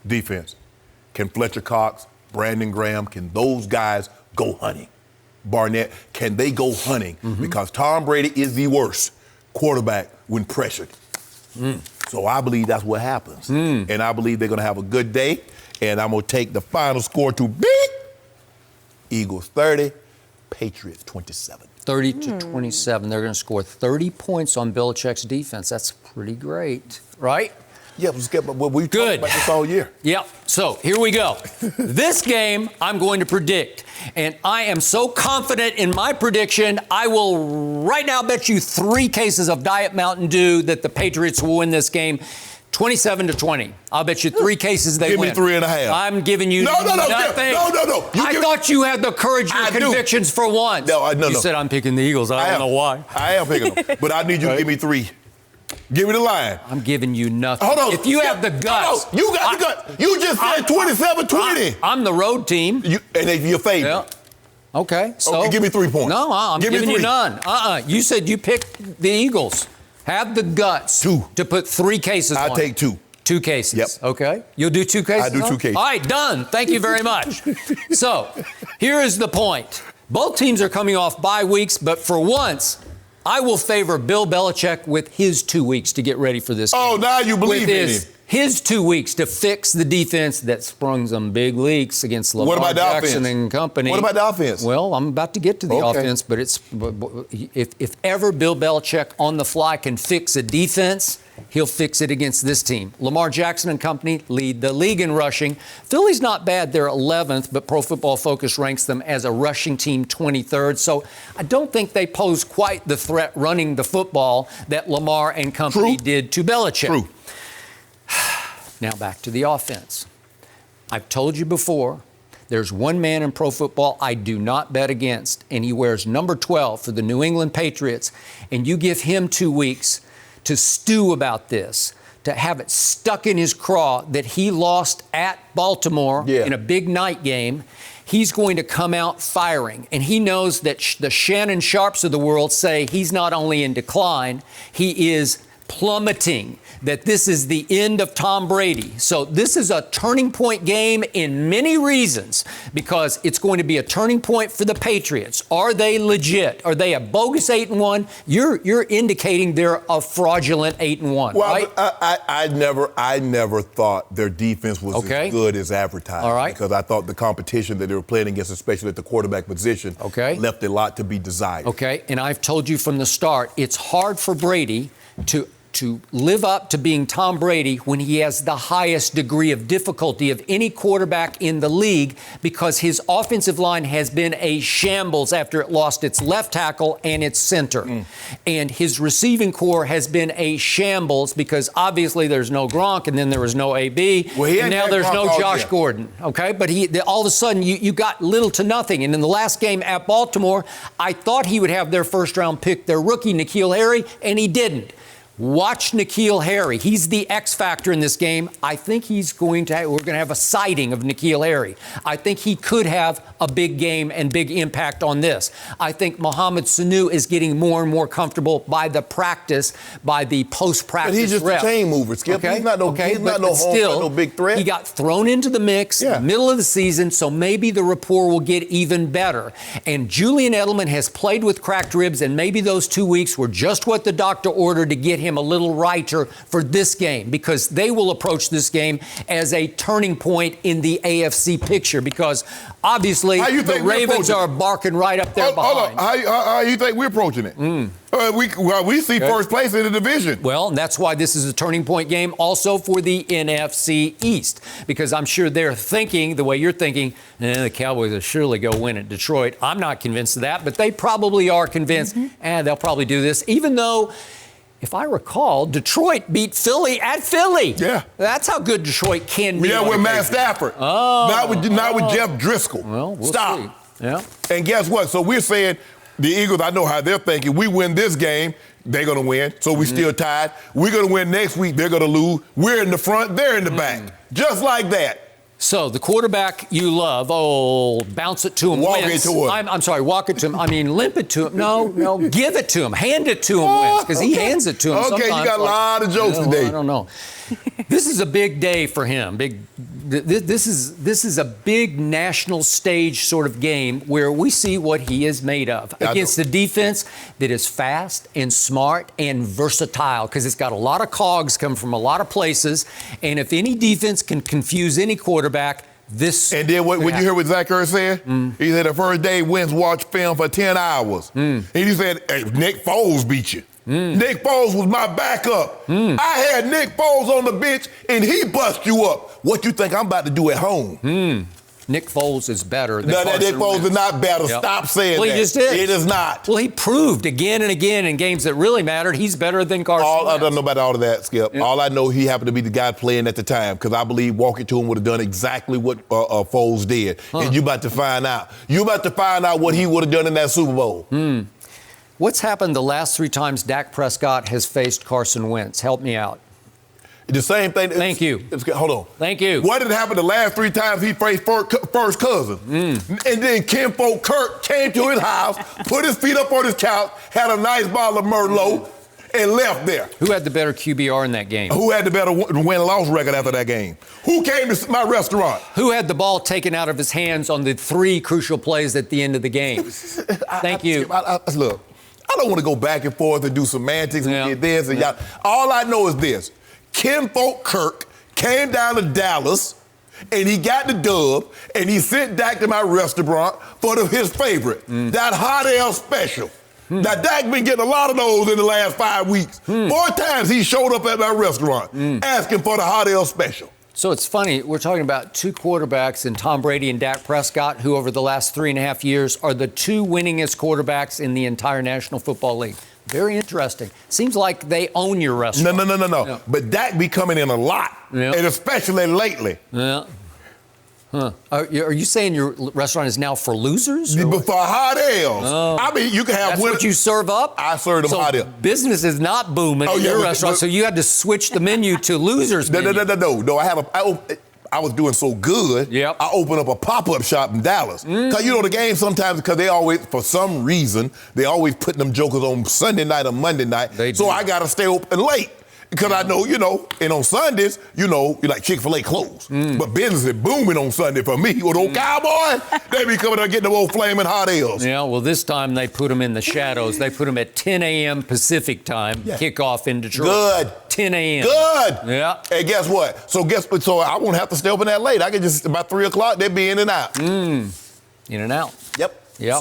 Defense. Can Fletcher Cox, Brandon Graham, can those guys go hunting? Barnett, can they go hunting? Because Tom Brady is the worst quarterback when pressured. So I believe that's what happens. And I believe they're going to have a good day. And I'm going to take the final score to beat Eagles 30, Patriots 27. 30-27. They're going to score 30 points on Belichick's defense. That's pretty great, right? Yeah, but we've talked about this all year. Yep. So here we go. This game I'm going to predict. And I am so confident in my prediction, I will right now bet you 3 cases of Diet Mountain Dew that the Patriots will win this game. 27-20. I'll bet you 3 cases they win. Give me 3.5. I'm giving you nothing. No. I thought you had the courage of convictions for once. No. You said I'm picking the Eagles. I don't know why. I am picking them. But I need you to give me 3. Give me the line. I'm giving you nothing. Hold on. If you have the guts. You got the guts. You just said 27-20. I'm the road team. And if you're favored. Yeah. Okay. So give me 3 points. No, I'm giving you none. You said you picked the Eagles. Have the guts 2 to put 3 cases on. I'll take 2. 2 cases. Yep. Okay. You'll do 2 cases? I do 2 cases. All right, done. Thank you very much. So, here is the point. Both teams are coming off bye weeks, but for once, I will favor Bill Belichick with his 2 weeks to get ready for this game. Oh, now you believe in him. His 2 weeks to fix the defense that sprung some big leaks against Lebron Jackson and company. What about the offense? Well, I'm about to get to the offense, but if ever Bill Belichick on the fly can fix a defense, he'll fix it against this team. Lamar Jackson and company lead the league in rushing. Philly's not bad. They're 11th, but Pro Football Focus ranks them as a rushing team 23rd. So I don't think they pose quite the threat running the football that Lamar and company did to Belichick. True. Now back to the offense. I've told you before, there's one man in pro football I do not bet against, and he wears number 12 for the New England Patriots, and you give him 2 weeks to stew about this, to have it stuck in his craw that he lost at Baltimore in a big night game. he's going to come out firing. And he knows that the Shannon Sharpes of the world say he's not only in decline, he is plummeting, that this is the end of Tom Brady. So this is a turning point game in many reasons, because it's going to be a turning point for the Patriots. Are they legit? Are they a bogus 8-1? You're indicating they're a fraudulent 8-1, well, right? I never thought their defense was as good as advertised. All right. Because I thought the competition that they were playing against, especially at the quarterback position, left a lot to be desired. Okay, and I've told you from the start, it's hard for Brady to live up to being Tom Brady when he has the highest degree of difficulty of any quarterback in the league, because his offensive line has been a shambles after it lost its left tackle and its center. And his receiving core has been a shambles because obviously there's no Gronk, and then there was no AB, and now there's no Josh Gordon. Okay, but all of a sudden you got little to nothing. And in the last game at Baltimore, I thought he would have their first round pick, their rookie N'Keal Harry, and he didn't. Watch N'Keal Harry. He's the X factor in this game. I think we're going to have a sighting of N'Keal Harry. I think he could have a big game and big impact on this. I think Mohamed Sanu is getting more and more comfortable by the practice, by the post-practice But he's just rep. a chain mover, Skip. Okay? He's not no big threat. He got thrown into the mix in the middle of the season, so maybe the rapport will get even better. And Julian Edelman has played with cracked ribs, and maybe those 2 weeks were just what the doctor ordered to get him a little righter for this game, because they will approach this game as a turning point in the AFC picture, because obviously the Ravens are barking right up there behind. Hold on. How you think we're approaching it? We see first place in the division. Well, that's why this is a turning point game also for the NFC East, because I'm sure they're thinking the way you're thinking, the Cowboys will surely go win at Detroit. I'm not convinced of that, but they probably are convinced, they'll probably do this, even though, if I recall, Detroit beat Philly at Philly. Yeah. That's how good Detroit can be. Yeah, with Matt Stafford. Not with Jeff Driscoll. Well, we'll Stop. see. Yeah. And guess what? So we're saying the Eagles, I know how they're thinking. We win this game, they're going to win. So we still tied. We're going to win next week, they're going to lose. We're in the front, they're in the back. Just like that. So the quarterback you love, bounce it to him. Walk it to him. I'm sorry, walk it to him. I mean, limp it to him. No, give it to him. Hand it to him wins, because he hands it to him sometimes. Okay, you got a lot of jokes today. I don't know. This is a big day for him. This is a big national stage sort of game where we see what he is made of against a defense that is fast and smart and versatile, because it's got a lot of cogs come from a lot of places. And if any defense can confuse any quarterback, this. And then when you hear what Zach Ertz said, he said the first day wins watch film for 10 hours. And he said, hey, Nick Foles beat you. Nick Foles was my backup. I had Nick Foles on the bench, and he bust you up. What you think I'm about to do at home? Nick Foles is better than Nick Foles is not better. Yep. Stop saying Well, that. He just did. It is not. Well, he proved again and again in games that really mattered he's better than Carson Wentz. I don't know about all of that, Skip. Yep. All I know, he happened to be the guy playing at the time, because I believe walking to him would have done exactly what Foles did. And you about to find out. You about to find out what he would have done in that Super Bowl. What's happened the last 3 times Dak Prescott has faced Carson Wentz? Help me out. The same thing. Thank you. Hold on. Thank you. What had happened the last 3 times he faced first cousin? And then Kinfolk Kirk came to his house, put his feet up on his couch, had a nice bottle of Merlot, and left there. Who had the better QBR in that game? Who had the better win-loss record after that game? Who came to my restaurant? Who had the ball taken out of his hands on the 3 crucial plays at the end of the game? Thank you. Look, I don't want to go back and forth and do semantics and get this and y'all. All I know is this. Kinfolk Kirk came down to Dallas, and he got the dub, and he sent Dak to my restaurant for his favorite, that hot ale special. Now, Dak been getting a lot of those in the last 5 weeks. 4 times he showed up at my restaurant asking for the hot ale special. So it's funny, we're talking about 2 quarterbacks in Tom Brady and Dak Prescott, who over the last 3.5 years are the 2 winningest quarterbacks in the entire National Football League. Very interesting. Seems like they own your restaurant. No. Yeah. But Dak be coming in a lot, and especially lately. Yeah. Huh. Are you saying your restaurant is now for losers? But for hot ales. I mean, you can have That's what you serve up? I serve them hot ale. Business is not booming in your restaurant, so you had to switch the menu to losers menu. No. I was doing so good, Yep. I opened up a pop-up shop in Dallas. Because, you know, the game sometimes, because they always, for some reason, they always put them jokers on Sunday night or Monday night. So I got to stay open late. Because I know, you know, and on Sundays, you know, like Chick-fil-A closed. But business is booming on Sunday for me. With old Cowboys, they be coming there getting them old flaming hot ales. Yeah, well, this time they put them in the shadows. They put them at 10 a.m. Pacific time, kickoff in Detroit. Good. 10 a.m. Good. Yeah. And guess what? So I won't have to stay open that late. I can just, about 3 o'clock, they'll be in and out. In and out. Yep. Yep.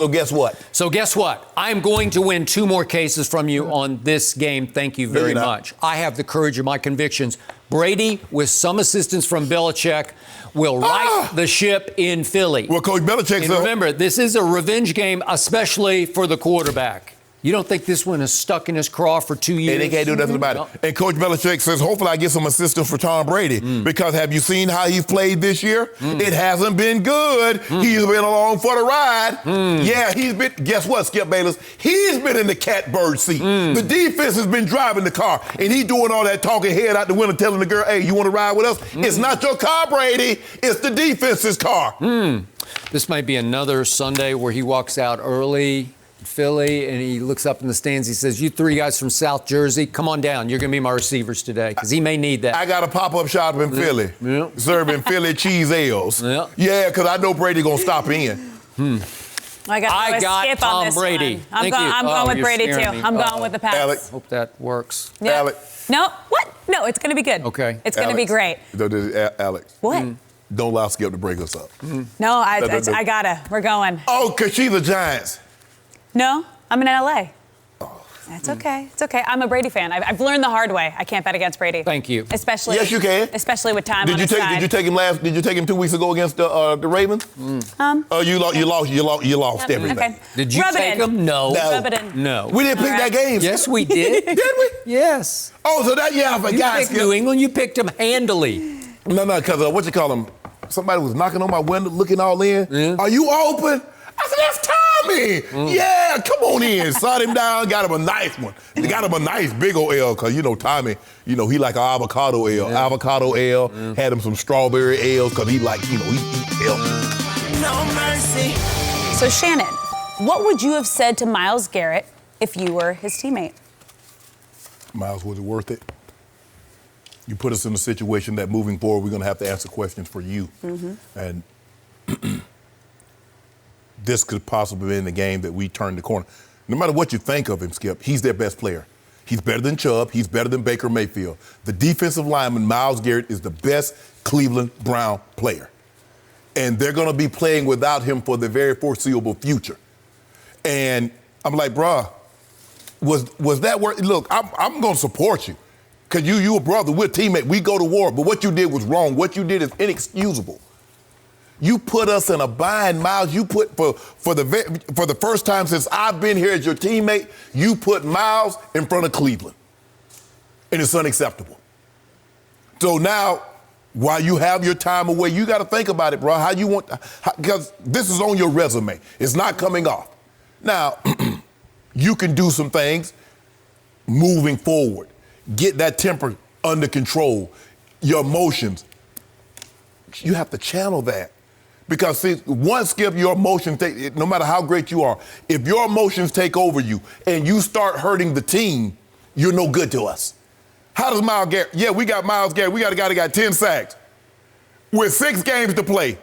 So guess what? I'm going to win 2 more cases from you on this game. Thank you very much. I have the courage of my convictions. Brady, with some assistance from Belichick, will right the ship in Philly. Well, Coach Belichick And remember, this is a revenge game, especially for the quarterback. You don't think this one is stuck in his craw for 2 years? And they can't do nothing about it. And Coach Belichick says, hopefully I get some assistance for Tom Brady. Because have you seen how he's played this year? It hasn't been good. He's been along for the ride. Yeah, he's been, guess what, Skip Bayless? He's been in the catbird seat. The defense has been driving the car. And he's doing all that talking head out the window, telling the girl, hey, you want to ride with us? It's not your car, Brady. It's the defense's car. This might be another Sunday where he walks out early, Philly, and he looks up in the stands. He says, you 3 guys from South Jersey, come on down. You're going to be my receivers today, because he may need that. I got a pop-up shop in Philly, serving Philly cheese ales. Yeah, because I know Brady going to stop in. I got Skip Tom on this Brady. One. I'm going with Brady, too. I'm going with the Pats. Alex. Hope that works. Alex. No, what? No, it's going to be good. Okay. It's going to be great. Alex. What? Don't allow Skip to break us up. No, I gotta. We're going. Oh, because she's the Giants. No, I'm in LA. That's okay. It's okay. I'm a Brady fan. I've learned the hard way. I can't bet against Brady. Thank you. Especially. Yes, you can. Especially with time on his side. Did you take him 2 weeks ago against the Ravens? Oh, you lost everything. Okay. Did you take him? No. Rub it in. No. We didn't pick that game. Yes, we did. Did we? Yes. Oh, so that, I You forgot. picked New England. You picked him handily. No, because what you call him? Somebody was knocking on my window, looking all in. Are you open? I said, that's Tommy. Yeah, come on in. Sat him down, got him a nice one. Got him a nice big old Ale, because, you know, Tommy, you know, he like an avocado ale. Avocado ale, had him some strawberry ale, because he like, you know, he eat ale. No mercy. So, Shannon, what would you have said to Myles Garrett if you were his teammate? Myles, was it worth it? You put us in a situation that moving forward, we're going to have to answer questions for you. And this could possibly be in the game that we turn the corner. No matter what you think of him, Skip, he's their best player. He's better than Chubb. He's better than Baker Mayfield. The defensive lineman, Myles Garrett, is the best Cleveland Brown player. And they're going to be playing without him for the very foreseeable future. And I'm like, bruh, was that worth? Look, I'm going to support you. Because you a brother, we're a teammate, we go to war. But what you did was wrong. What you did is inexcusable. You put us in a bind, Myles. You put, for the first time since I've been here as your teammate, you put Myles in front of Cleveland. And it's unacceptable. So now, while you have your time away, you got to think about it, bro. How you want, because this is on your resume. It's not coming off. Now, you can do some things moving forward. Get that temper under control, your emotions. You have to channel that. Because, see, once, Skip, your emotions, no matter how great you are, if your emotions take over you and you start hurting the team, you're no good to us. How does Myles Garrett? Yeah, we got Myles Garrett. We got a guy that got 10 sacks with 6 games to play,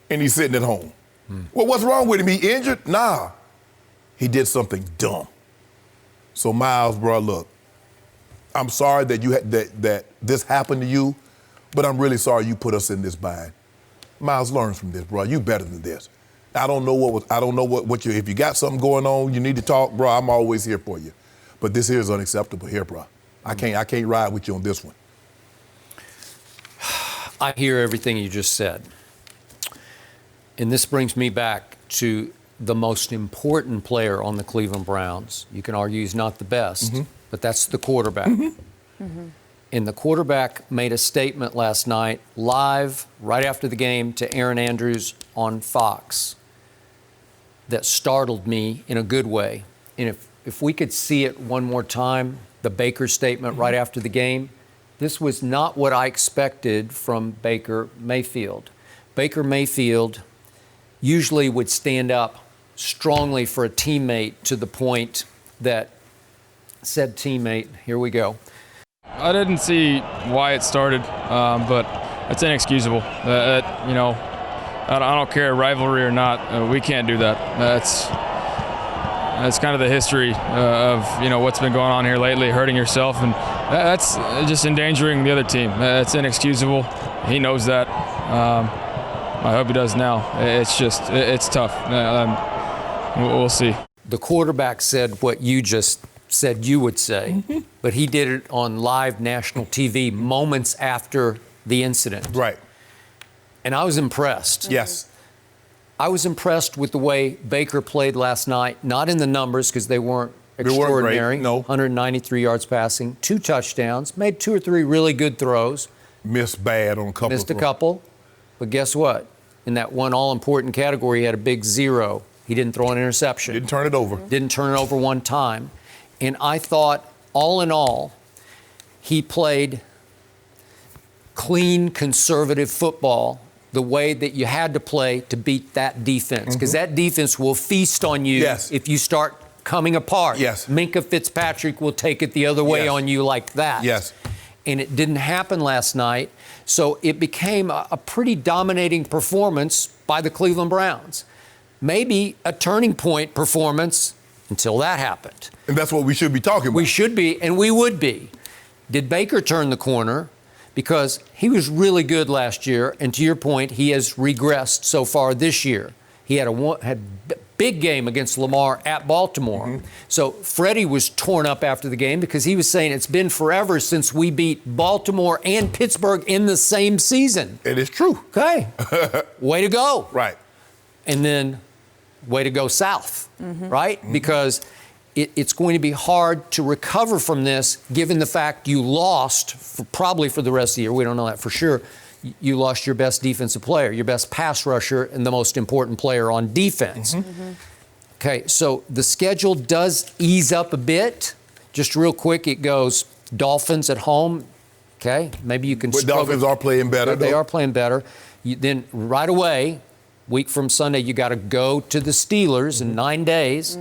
and he's sitting at home. Well, what's wrong with him? He injured? Nah. He did something dumb. So, Myles, bro, look, I'm sorry that that this happened to you, but I'm really sorry you put us in this bind. Myles, learn from this, bro. You better than this. I don't know what if you got something going on, you need to talk, bro. I'm always here for you. But this here is unacceptable here, bro. I can't ride with you on this one. I hear everything you just said. And this brings me back to the most important player on the Cleveland Browns. You can argue he's not the best, but that's the quarterback. And the quarterback made a statement last night, live, right after the game, to Aaron Andrews on Fox that startled me in a good way. And if we could see it one more time, the Baker statement right after the game, This was not what I expected from Baker Mayfield. Baker Mayfield usually would stand up strongly for a teammate to the point that said teammate, here we go. I didn't see why it started, but it's inexcusable. I don't care, rivalry or not, we can't do that. That's kind of the history of what's been going on here lately, hurting yourself, and that's just endangering the other team. That's inexcusable. He knows that. I hope he does now. It's tough. We'll see. The quarterback said what you just said you would say, but he did it on live national TV moments after the incident. Right. And I was impressed. Yes. I was impressed with the way Baker played last night, not in the numbers because they weren't extraordinary. Great, no. 193 yards passing, 2 touchdowns, made 2 or 3 really good throws. Missed bad on a couple. Missed a couple. But guess what? In that one all-important category, he had a big 0. He didn't throw an interception. Didn't turn it over. Didn't turn it over one time. And I thought, all in all, he played clean, conservative football the way that you had to play to beat that defense. Because that defense will feast on you if you start coming apart. Yes. Minka Fitzpatrick will take it the other way on you like that. Yes. And it didn't happen last night. So it became a pretty dominating performance by the Cleveland Browns. Maybe a turning point performance until that happened. And that's what we should be talking about. We should be, and we would be. Did Baker turn the corner? Because he was really good last year, and to your point, he has regressed so far this year. He had a big game against Lamar at Baltimore. So Freddie was torn up after the game because he was saying it's been forever since we beat Baltimore and Pittsburgh in the same season. It is true. Okay. Way to go. Right. And then way to go south, right? Because it's going to be hard to recover from this given the fact you lost probably for the rest of the year. We don't know that for sure. You lost your best defensive player, your best pass rusher, and the most important player on defense. Okay, so the schedule does ease up a bit. Just real quick, it goes Dolphins at home. Okay, maybe you can. But Dolphins are playing better. They are playing better. Then right away, week from Sunday, you got to go to the Steelers in 9 days.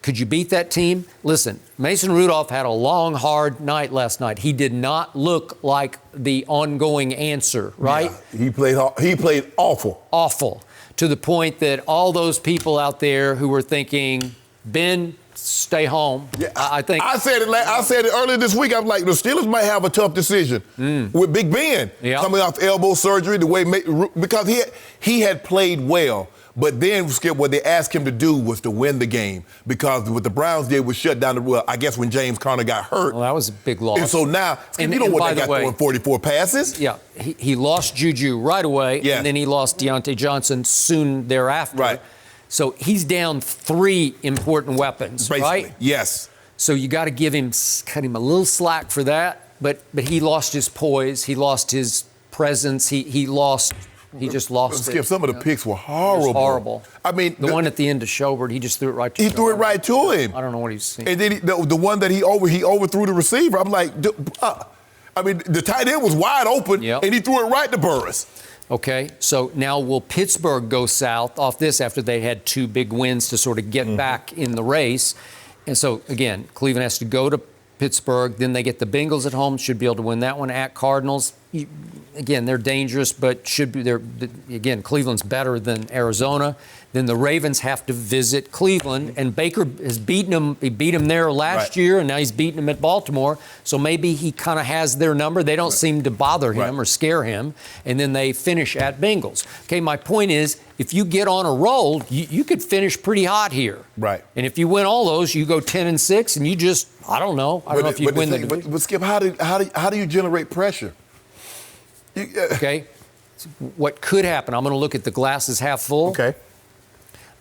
Could you beat that team? Listen, Mason Rudolph had a long, hard night last night. He did not look like the ongoing answer, right? Yeah, he played awful. Awful. To the point that all those people out there who were thinking, Ben, stay home. Yeah, I think I said it earlier this week. I'm like, the Steelers might have a tough decision with Big Ben coming off elbow surgery. Because he had played well. But then, Skip, what they asked him to do was to win the game because what the Browns did was shut down I guess when James Conner got hurt. Well, that was a big loss. And so now, Skip, you don't want that guy throwing 44 passes. Yeah, he lost Juju right away, and then he lost Deontay Johnson soon thereafter. Right. So he's down 3 important weapons, Basically, right? Yes. So you got to cut him a little slack for that. But he lost his poise. He lost his presence. He just lost Skip, it. some of the picks were horrible. It was horrible. I mean, the one at the end to Schobert, he just threw it right to him. He threw it right to him. I don't know what he's seeing. And then the one that he overthrew the receiver, I'm like, the tight end was wide open, and he threw it right to Burris. Okay, so now will Pittsburgh go south off this after they had 2 big wins to sort of get back in the race? And so, again, Cleveland has to go to Pittsburgh. Then they get the Bengals at home, should be able to win that one at Cardinals. Again, they're dangerous, but again, Cleveland's better than Arizona. Then the Ravens have to visit Cleveland, and Baker has beaten them. He beat them there last year, and now he's beating them at Baltimore. So maybe he kind of has their number. They don't seem to bother him or scare him. And then they finish at Bengals. Okay, my point is, if you get on a roll, you could finish pretty hot here. Right. And if you win all those, you go 10-6, and you just, I don't know if you win the division. But Skip, how do you generate pressure? Okay. What could happen? I'm going to look at the glasses half full. Okay.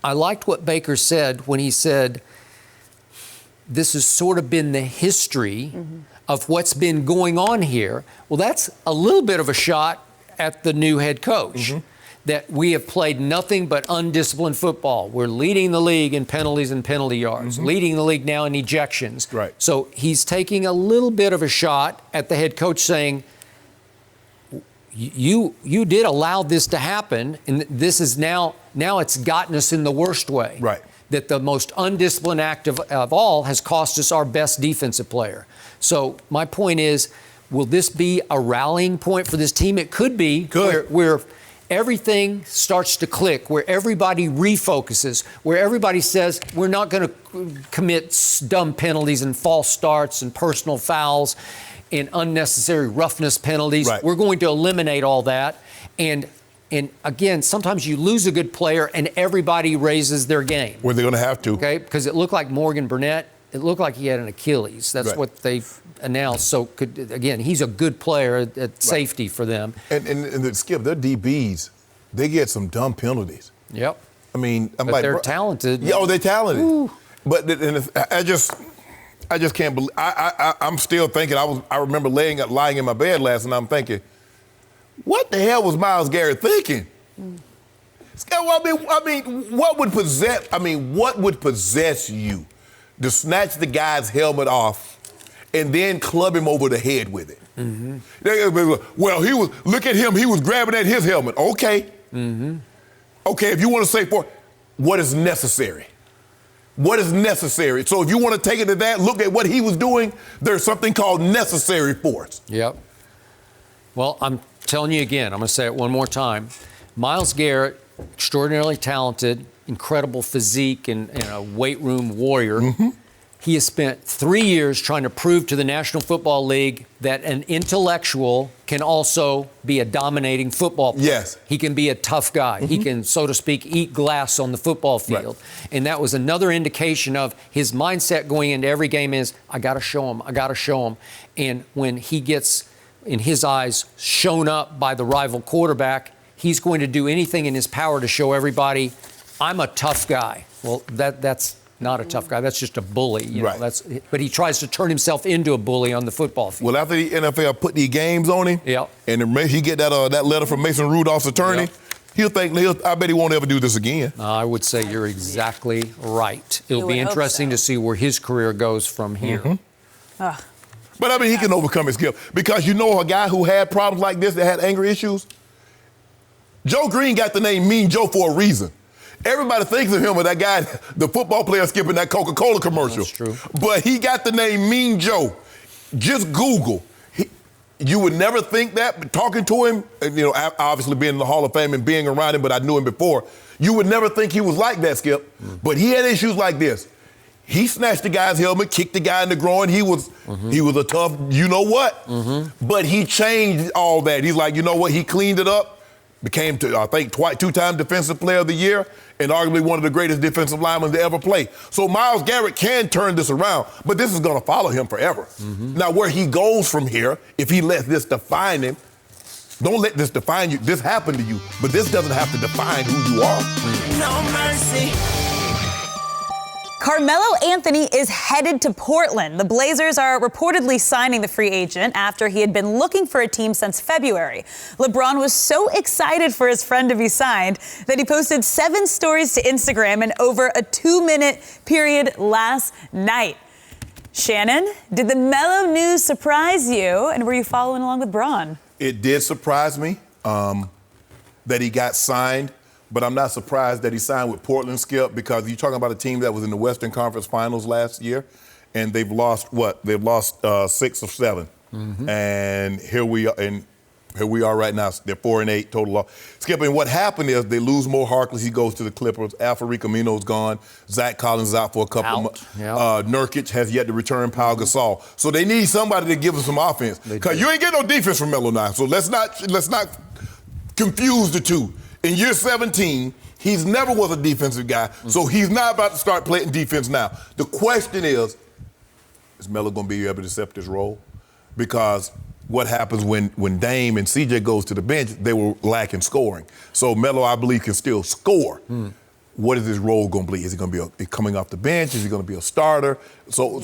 I liked what Baker said when he said, this has sort of been the history of what's been going on here. Well, that's a little bit of a shot at the new head coach. that we have played nothing but undisciplined football. We're leading the league in penalties and penalty yards, leading the league now in ejections. Right. So he's taking a little bit of a shot at the head coach saying, you did allow this to happen, and this is now it's gotten us in the worst way. Right. That the most undisciplined act of all has cost us our best defensive player. So my point is, will this be a rallying point for this team? It could be. Where everything starts to click, where everybody refocuses, where everybody says we're not going to commit dumb penalties and false starts and personal fouls and unnecessary roughness penalties. Right. We're going to eliminate all that. And again, sometimes you lose a good player and everybody raises their game. Well, they're going to have to. Okay, because it looked like Morgan Burnett, it looked like he had an Achilles. That's right. what they've announced. So, again, he's a good player at safety for them. And Skip, their DBs, they get some dumb penalties. Yep. I mean, I'm but like, they're talented. Yeah, they're talented. Ooh. But I just can't believe. I'm still thinking. I remember lying in my bed last night. I'm thinking, what the hell was Myles Garrett thinking? I mean, what would possess you to snatch the guy's helmet off and then club him over the head with it? Mm-hmm. Well, look at him. He was grabbing at his helmet. Okay. Mm-hmm. Okay, if you want to say what is necessary? What is necessary? So if you want to take it to that, look at what he was doing. There's something called necessary force. Yep. Well, I'm telling you again, I'm going to say it one more time. Myles Garrett, extraordinarily talented, incredible physique, and a weight room warrior. Mm-hmm. He has spent 3 years trying to prove to the National Football League that an intellectual can also be a dominating football player. Yes. He can be a tough guy. Mm-hmm. He can, so to speak, eat glass on the football field. Right. And that was another indication of his mindset going into every game is, I got to show him. And when he gets, in his eyes, shown up by the rival quarterback, he's going to do anything in his power to show everybody, I'm a tough guy. Well, that's not a tough guy. That's just a bully. You know, right. But he tries to turn himself into a bully on the football field. Well, after the NFL put these games on him, and he get that letter from Mason Rudolph's attorney, I bet he won't ever do this again. I would say you're exactly right. It'll be interesting to see where his career goes from here. Mm-hmm. But I mean, he can overcome his guilt. Because you know a guy who had problems like this, that had anger issues? Joe Green got the name Mean Joe for a reason. Everybody thinks of him as that guy, the football player skipping that Coca-Cola commercial. That's true. But he got the name Mean Joe. Just Google. You would never think that, but talking to him, obviously being in the Hall of Fame and being around him, but I knew him before, you would never think he was like that, Skip. But he had issues like this. He snatched the guy's helmet, kicked the guy in the groin. He was a tough, you know what? But he changed all that. He's like, you know what? He cleaned it up. Became, I think, two-time Defensive Player of the Year and arguably one of the greatest defensive linemen to ever play. So Myles Garrett can turn this around, but this is going to follow him forever. Now, where he goes from here, if he lets this define him, don't let this define you. This happened to you, but this doesn't have to define who you are. No mercy. Carmelo Anthony is headed to Portland. The Blazers are reportedly signing the free agent after he had been looking for a team since February. LeBron was so excited for his friend to be signed that he posted 7 stories to Instagram in over a 2-minute period last night. Shannon, did the Melo news surprise you, and were you following along with Bron? It did surprise me that he got signed. But I'm not surprised that he signed with Portland, Skip, because you're talking about a team that was in the Western Conference Finals last year, and they've lost what? They've lost 6 of 7, and here we are right now. They're 4-8 total loss. Skip, and what happened is they lose Mo Harkless. He goes to the Clippers. Alfred Camino's gone. Zach Collins is out for a couple of months. Nurkic has yet to return. Pau Gasol. So they need somebody to give them some offense, because you ain't getting no defense from Melo now. So let's not confuse the two. In year 17, he's never was a defensive guy, so he's not about to start playing defense now. The question is Melo going to be able to accept his role? Because what happens when Dame and CJ goes to the bench, they were lacking scoring. So Melo, I believe, can still score. What is his role going to be? Is he going to be coming off the bench? Is he going to be a starter? So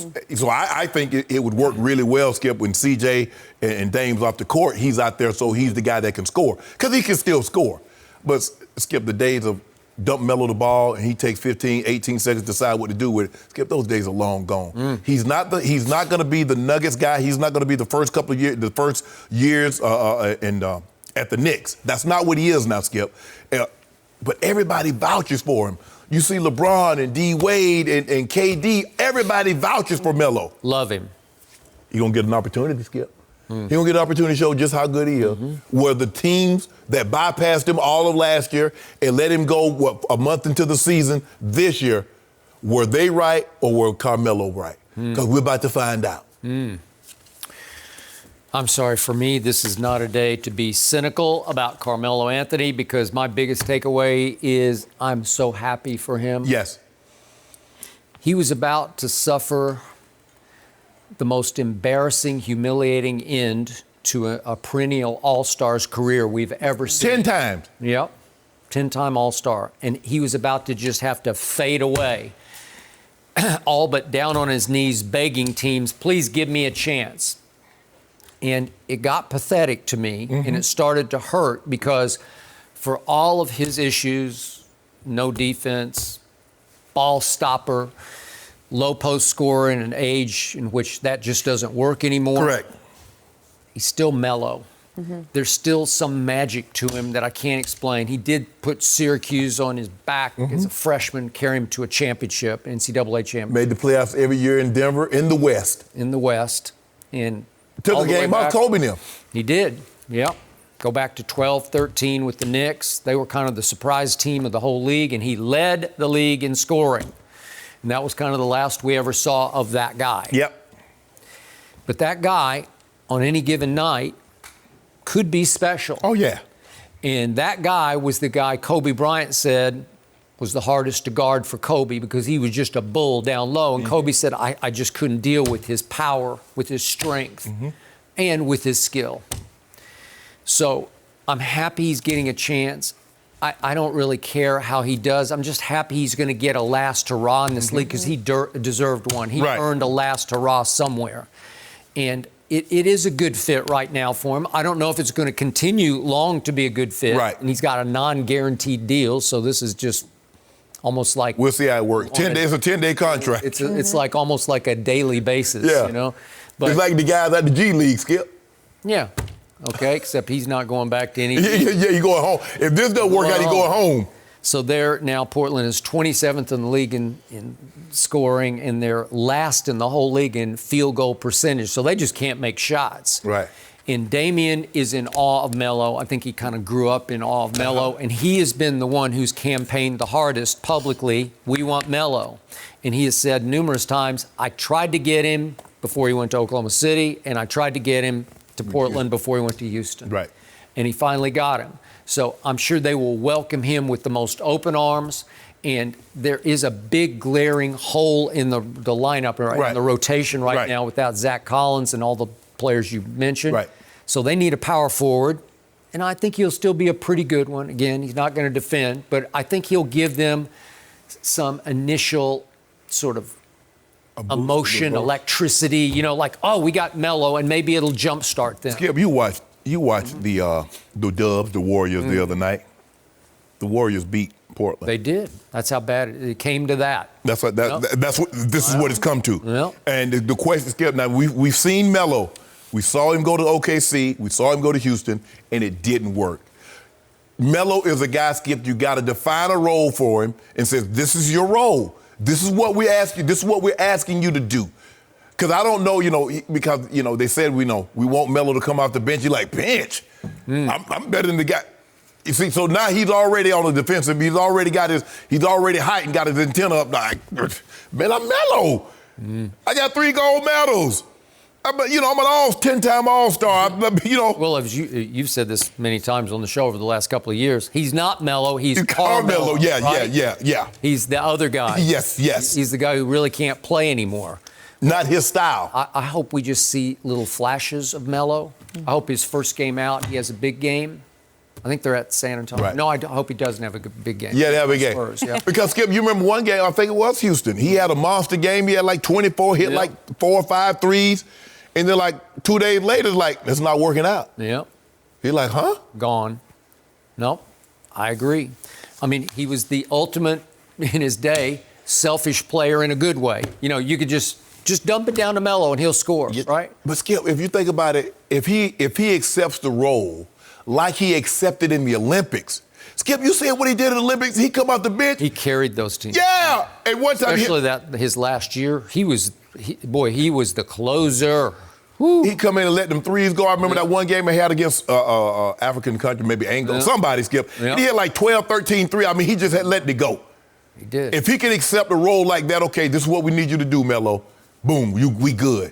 I think it would work really well, Skip, when CJ and Dame's off the court. He's out there, so he's the guy that can score, because he can still score. But Skip, the days of dump Melo the ball and he takes 15, 18 seconds to decide what to do with it. Skip, those days are long gone. He's not going to be the Nuggets guy. He's not going to be the first couple of years, at the Knicks. That's not what he is now, Skip. But everybody vouches for him. You see LeBron and D Wade and KD. Everybody vouches for Melo. Love him. He gonna get an opportunity, Skip. He gonna get an opportunity to show just how good he is. Where the teams that bypassed him all of last year and let him go a month into the season this year, were they right or were Carmelo right? Because we're about to find out. I'm sorry, for me, this is not a day to be cynical about Carmelo Anthony because my biggest takeaway is I'm so happy for him. Yes. He was about to suffer the most embarrassing, humiliating end to a perennial All-Star's career we've ever seen. 10 times. Yep, 10-time All-Star. And he was about to just have to fade away, all but down on his knees begging teams, please give me a chance. And it got pathetic to me, and it started to hurt because for all of his issues, no defense, ball stopper, low post scorer in an age in which that just doesn't work anymore. Correct. He's still mellow. There's still some magic to him that I can't explain. He did put Syracuse on his back as a freshman, carry him to a championship, NCAA championship. Made the playoffs every year in Denver, in the West. In the West. And took the game off Kobe now. He did, yep. Go back to 12-13 with the Knicks. They were kind of the surprise team of the whole league, and he led the league in scoring. And that was kind of the last we ever saw of that guy. Yep. But that guy, on any given night, could be special. Oh, yeah. And that guy was the guy Kobe Bryant said was the hardest to guard for Kobe because he was just a bull down low. And Kobe said, I just couldn't deal with his power, with his strength, and with his skill. So I'm happy he's getting a chance. I don't really care how he does. I'm just happy he's going to get a last hurrah in this league because he deserved one. He earned a last hurrah somewhere. And it is a good fit right now for him. I don't know if it's going to continue long to be a good fit. Right. And he's got a non-guaranteed deal, so this is just almost like... We'll see how it works. 10 days, a 10-day contract. It's like almost like a daily basis, you know? But, it's like the guys at the G League, Skip. Yeah. Okay, except he's not going back to any... Yeah, he's going home. If this doesn't work out, he's going home. So they're now, Portland is 27th in the league in scoring, and they're last in the whole league in field goal percentage. So they just can't make shots. Right. And Damian is in awe of Melo. I think he kind of grew up in awe of Melo, and he has been the one who's campaigned the hardest publicly, we want Melo. And he has said numerous times, I tried to get him before he went to Oklahoma City, and I tried to get him to Portland before he went to Houston. Right. And he finally got him. So I'm sure they will welcome him with the most open arms. And there is a big glaring hole in the lineup, in the rotation right now without Zach Collins and all the players you mentioned. Right. So they need a power forward. And I think he'll still be a pretty good one. Again, he's not going to defend, but I think he'll give them some initial sort of emotion, electricity, you know, like, oh, we got Melo, and maybe it'll jumpstart them. Skip, you watched the Dubs, the Warriors, the other night. The Warriors beat Portland. They did. That's how bad it came to that. That's what this is what it's come to. Yep. And the question, Skip, now we've seen Melo. We saw him go to OKC. We saw him go to Houston, and it didn't work. Melo is a guy, Skip, you got to define a role for him and say, this is your role. This is what we ask you. This is what we're asking you to do. Because I don't know, because, they said we want Melo to come off the bench. You're like, bench? I'm better than the guy. You see, so now he's already on the defensive. He's already hot and got his antenna up. Like, man, I'm Melo. I got 3 gold medals. I'm an 10-time All-Star. Well, as you've said this many times on the show over the last couple of years, he's not Melo, he's Carmelo. Yeah. He's the other guy. Yes. He's the guy who really can't play anymore. Not his style. I hope we just see little flashes of Melo. I hope his first game out, he has a big game. I think they're at San Antonio. Right. No, I hope he doesn't have a big game. Yeah, they have a game. Spurs, yeah. Because, Skip, you remember one game, I think it was Houston. He had a monster game. He had like 24, hit like 4 or 5 threes. And then like 2 days later, it's like, it's not working out. Yeah. He's like, huh? Gone. Nope. I agree. I mean, he was the ultimate, in his day, selfish player in a good way. You know, you could just dump it down to Melo and he'll score, right? But Skip, if you think about it, if he accepts the role like he accepted in the Olympics, Skip, you see what he did in the Olympics? He come off the bench. He carried those teams. Yeah. And one time, especially his last year, he was the closer. Woo. He come in and let them threes go. I remember that one game he had against African country, maybe Angola, somebody, Skip. Yeah. He had like 12, 13 3. I mean, he just had let it go. He did. If he can accept a role like that, okay, this is what we need you to do, Melo. Boom, we good.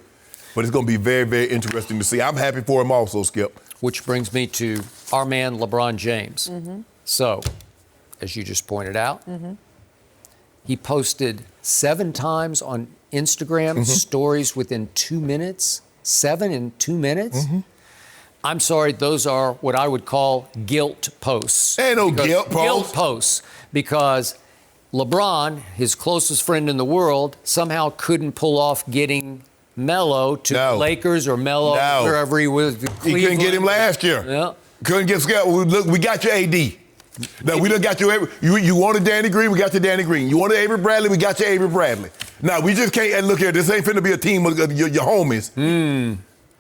But it's going to be very, very interesting to see. I'm happy for him also, Skip. Which brings me to our man, LeBron James. Mm-hmm. So, as you just pointed out, he posted 7 times on Instagram stories within 2 minutes. 7 in 2 minutes? I'm sorry, those are what I would call guilt posts. Ain't no guilt posts. Guilt posts. Because LeBron, his closest friend in the world, somehow couldn't pull off getting Melo to the Lakers or Melo wherever he was. He couldn't get him last year. Yeah. Couldn't get Scott. Look, we got your AD. Now, we done got you wanted Danny Green, we got your Danny Green. You wanted Avery Bradley, we got your Avery Bradley. Now, we just can't, and look here, this ain't finna be a team of your homies.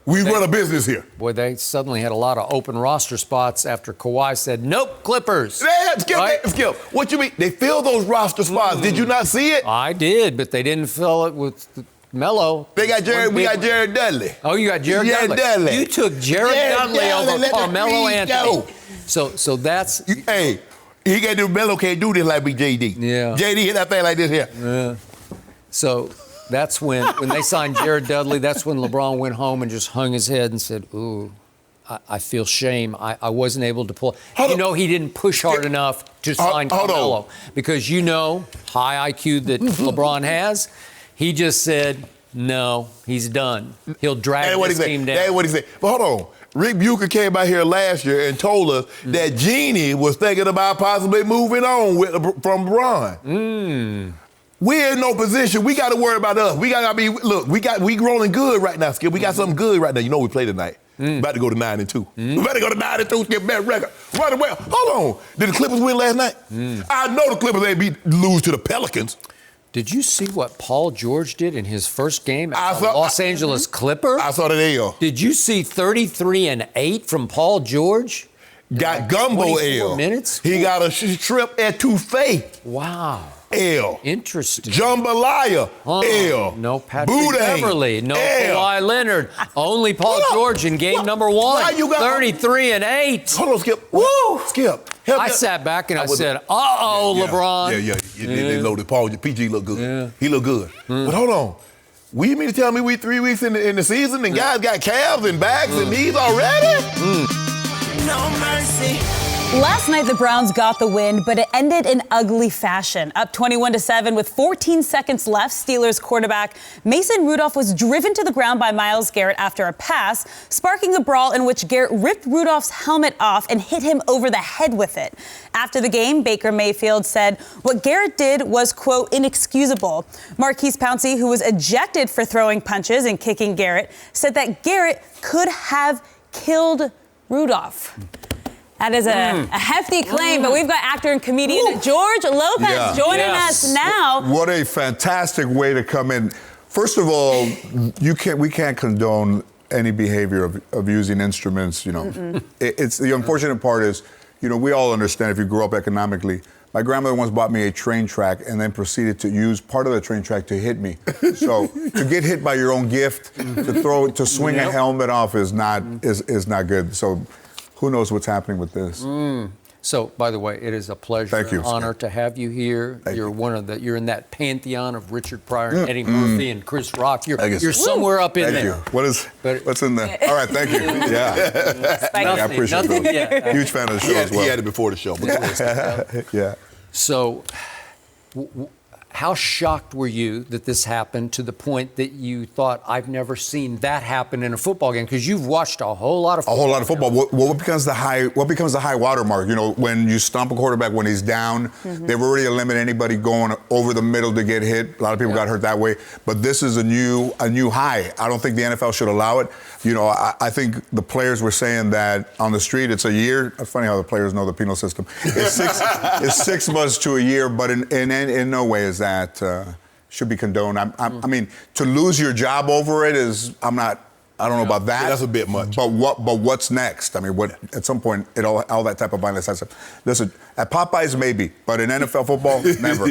We run a business here. Boy, they suddenly had a lot of open roster spots after Kawhi said, nope, Clippers. Skip, what you mean? They filled those roster spots. Did you not see it? I did, but they didn't fill it with Melo. We got Jared Dudley. Oh, you got Jared Dudley. You took Jared Dudley over Carmelo Anthony. So that's... Hey, he can't do, Melo can't do this like we JD. Yeah. JD hit that thing like this here. Yeah. So that's when they signed Jared Dudley, that's when LeBron went home and just hung his head and said, ooh, I feel shame. I wasn't able to pull. He didn't push hard enough to sign Carmelo. Because high IQ that LeBron has, he just said, no, he's done. He'll drag his team down. That's what he said. But hold on. Rick Bucher came out here last year and told us that Jeannie was thinking about possibly moving on from LeBron. We're in no position. We got to worry about us. We rolling good right now, Skip. We got something good right now. You know we play tonight. About to go to 9-2. We about to go to 9-2, Skip, best record. Right away. Hold on. Did the Clippers win last night? I know the Clippers ain't lose to the Pelicans. Did you see what Paul George did in his first game as a Los Angeles Clipper? I saw that L. Did you see 33-8 from Paul George? Got gumbo 24 L. minutes? He got a trip etouffee. Wow. L. Interesting. Jambalaya. L. No Patrick Boudin. Beverly. No L. Kawhi Leonard. Only Paul George in game number 1. 33-8. Hold on, Skip. Woo! Skip. I sat back and I said, LeBron. Yeah. They loaded Paul. PG looked good. Yeah. He looked good. But hold on. You mean to tell me we 3 weeks in the season and guys got calves and backs and knees already? No mercy. Last night, the Browns got the win, but it ended in ugly fashion. Up 21-7 with 14 seconds left, Steelers quarterback Mason Rudolph was driven to the ground by Myles Garrett after a pass, sparking a brawl in which Garrett ripped Rudolph's helmet off and hit him over the head with it. After the game, Baker Mayfield said what Garrett did was, quote, inexcusable. Marquise Pouncey, who was ejected for throwing punches and kicking Garrett, said that Garrett could have killed Rudolph. That is a hefty claim, but we've got actor and comedian George Lopez joining us now. What a fantastic way to come in. First of all, we can't condone any behavior of using instruments. It's the unfortunate part is, we all understand if you grew up economically. My grandmother once bought me a train track and then proceeded to use part of the train track to hit me. So to get hit by your own gift, to swing a helmet off is not good. So who knows what's happening with this? So, by the way, it is a pleasure and honor to have you here. You're in that pantheon of Richard Pryor, and Eddie Murphy, and Chris Rock. You're somewhere up in there. What's in there? All right, thank you. Yeah. I appreciate it. Huge fan of the show as well. He had it before the show. Yeah. So, how shocked were you that this happened to the point that you thought, I've never seen that happen in a football game? Because you've watched a whole lot of football. A whole lot of football. What becomes the high water mark? You know, when you stomp a quarterback when he's down, they've already eliminated anybody going over the middle to get hit. A lot of people got hurt that way. But this is a new high. I don't think the NFL should allow it. You know, I think the players were saying that on the street it's a year. It's funny how the players know the penal system. It's 6 months to a year, but in no way is that should be condoned. I mean, to lose your job over it is, I don't know about that. Yeah, that's a bit much. But what's next? I mean, at some point, all that type of violence has to. Listen, at Popeyes maybe, but in NFL football, never.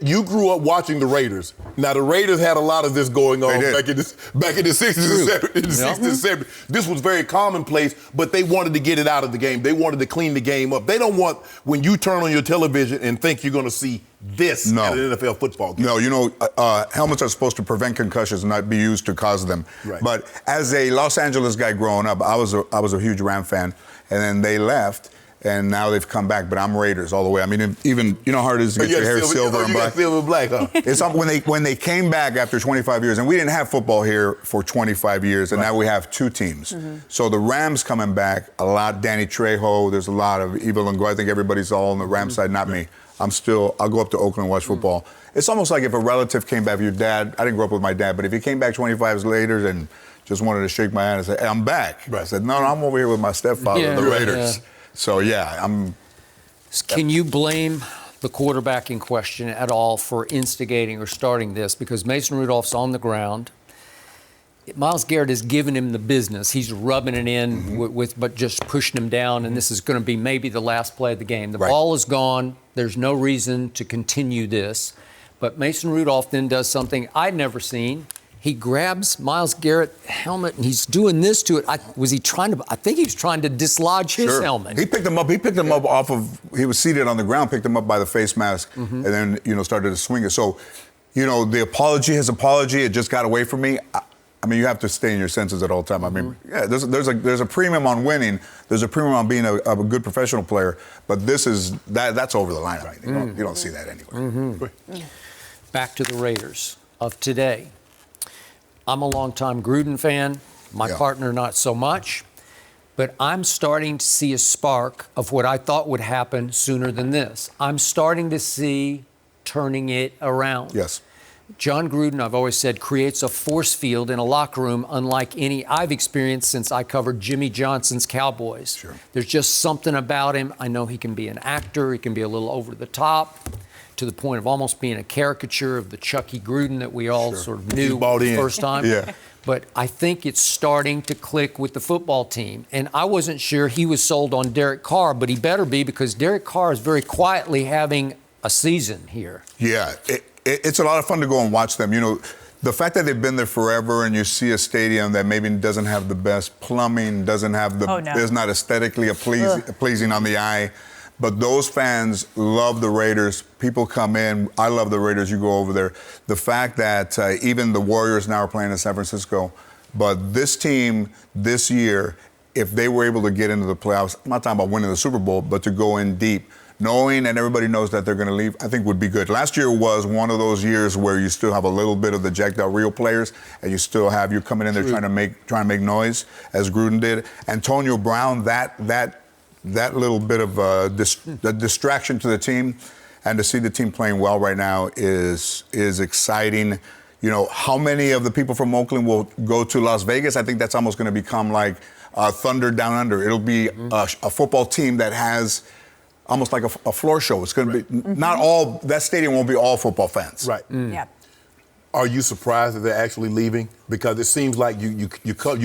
You grew up watching the Raiders. Now the Raiders had a lot of this going on back in the 60s and 70s. This was very commonplace, but they wanted to get it out of the game. They wanted to clean the game up. They don't want when you turn on your television and think you're going to see this at an NFL football game. No, you know, helmets are supposed to prevent concussions and not be used to cause them. Right. But as a Los Angeles guy growing up, I was a huge Ram fan, and then they left, and now they've come back. But I'm Raiders all the way. I mean, even you know how hard it is to get your hair silver and black. Silver and black, huh? It's when they came back after 25 years, and we didn't have football here for 25 years, and now we have 2 teams. So the Rams coming back a lot. Danny Trejo, there's a lot of evil and go. I think everybody's all on the Ram side, not me. I'll go up to Oakland and watch football. It's almost like if a relative came back, your dad, I didn't grow up with my dad, but if he came back 25 years later and just wanted to shake my hand and say, hey, I'm back. Right. I said, no, I'm over here with my stepfather, the Raiders. So, Can you blame the quarterback in question at all for instigating or starting this? Because Mason Rudolph's on the ground. Myles Garrett has given him the business. He's rubbing it in but just pushing him down, and this is going to be maybe the last play of the game. The ball is gone. There's no reason to continue this. But Mason Rudolph then does something I'd never seen. He grabs Myles Garrett's helmet, and he's doing this to it. I think he was trying to dislodge his helmet. He picked him up off of, he was seated on the ground, picked him up by the face mask, and then, started to swing it. So, his apology, it just got away from me. I mean, you have to stay in your senses at all time. I mean, there's a premium on winning. There's a premium on being a good professional player. But that's over the line. I mean, you don't see that anywhere. Back to the Raiders of today. I'm a longtime Gruden fan. My partner, not so much. But I'm starting to see a spark of what I thought would happen sooner than this. I'm starting to see turning it around. Yes. John Gruden, I've always said, creates a force field in a locker room unlike any I've experienced since I covered Jimmy Johnson's Cowboys. Sure. There's just something about him. I know he can be an actor. He can be a little over the top to the point of almost being a caricature of the Chucky Gruden that we all sort of knew the first time. But I think it's starting to click with the football team. And I wasn't sure he was sold on Derek Carr, but he better be because Derek Carr is very quietly having a season here. Yeah. It's a lot of fun to go and watch them. The fact that they've been there forever and you see a stadium that maybe doesn't have the best plumbing, doesn't have is not aesthetically pleasing on the eye. But those fans love the Raiders. People come in. I love the Raiders. You go over there. The fact that even the Warriors now are playing in San Francisco. But this team this year, if they were able to get into the playoffs, I'm not talking about winning the Super Bowl, but to go in deep, knowing and everybody knows that they're going to leave, I think would be good. Last year was one of those years where you still have a little bit of the jacked out real players, and you still have you coming in there trying to make noise, as Gruden did. Antonio Brown, that little bit of the distraction to the team, and to see the team playing well right now is exciting. How many of the people from Oakland will go to Las Vegas? I think that's almost going to become like Thunder Down Under. It'll be a football team that has almost like a floor show. It's going to be not all. That stadium won't be all football fans. Right. Yeah. Are you surprised that they're actually leaving? Because it seems like you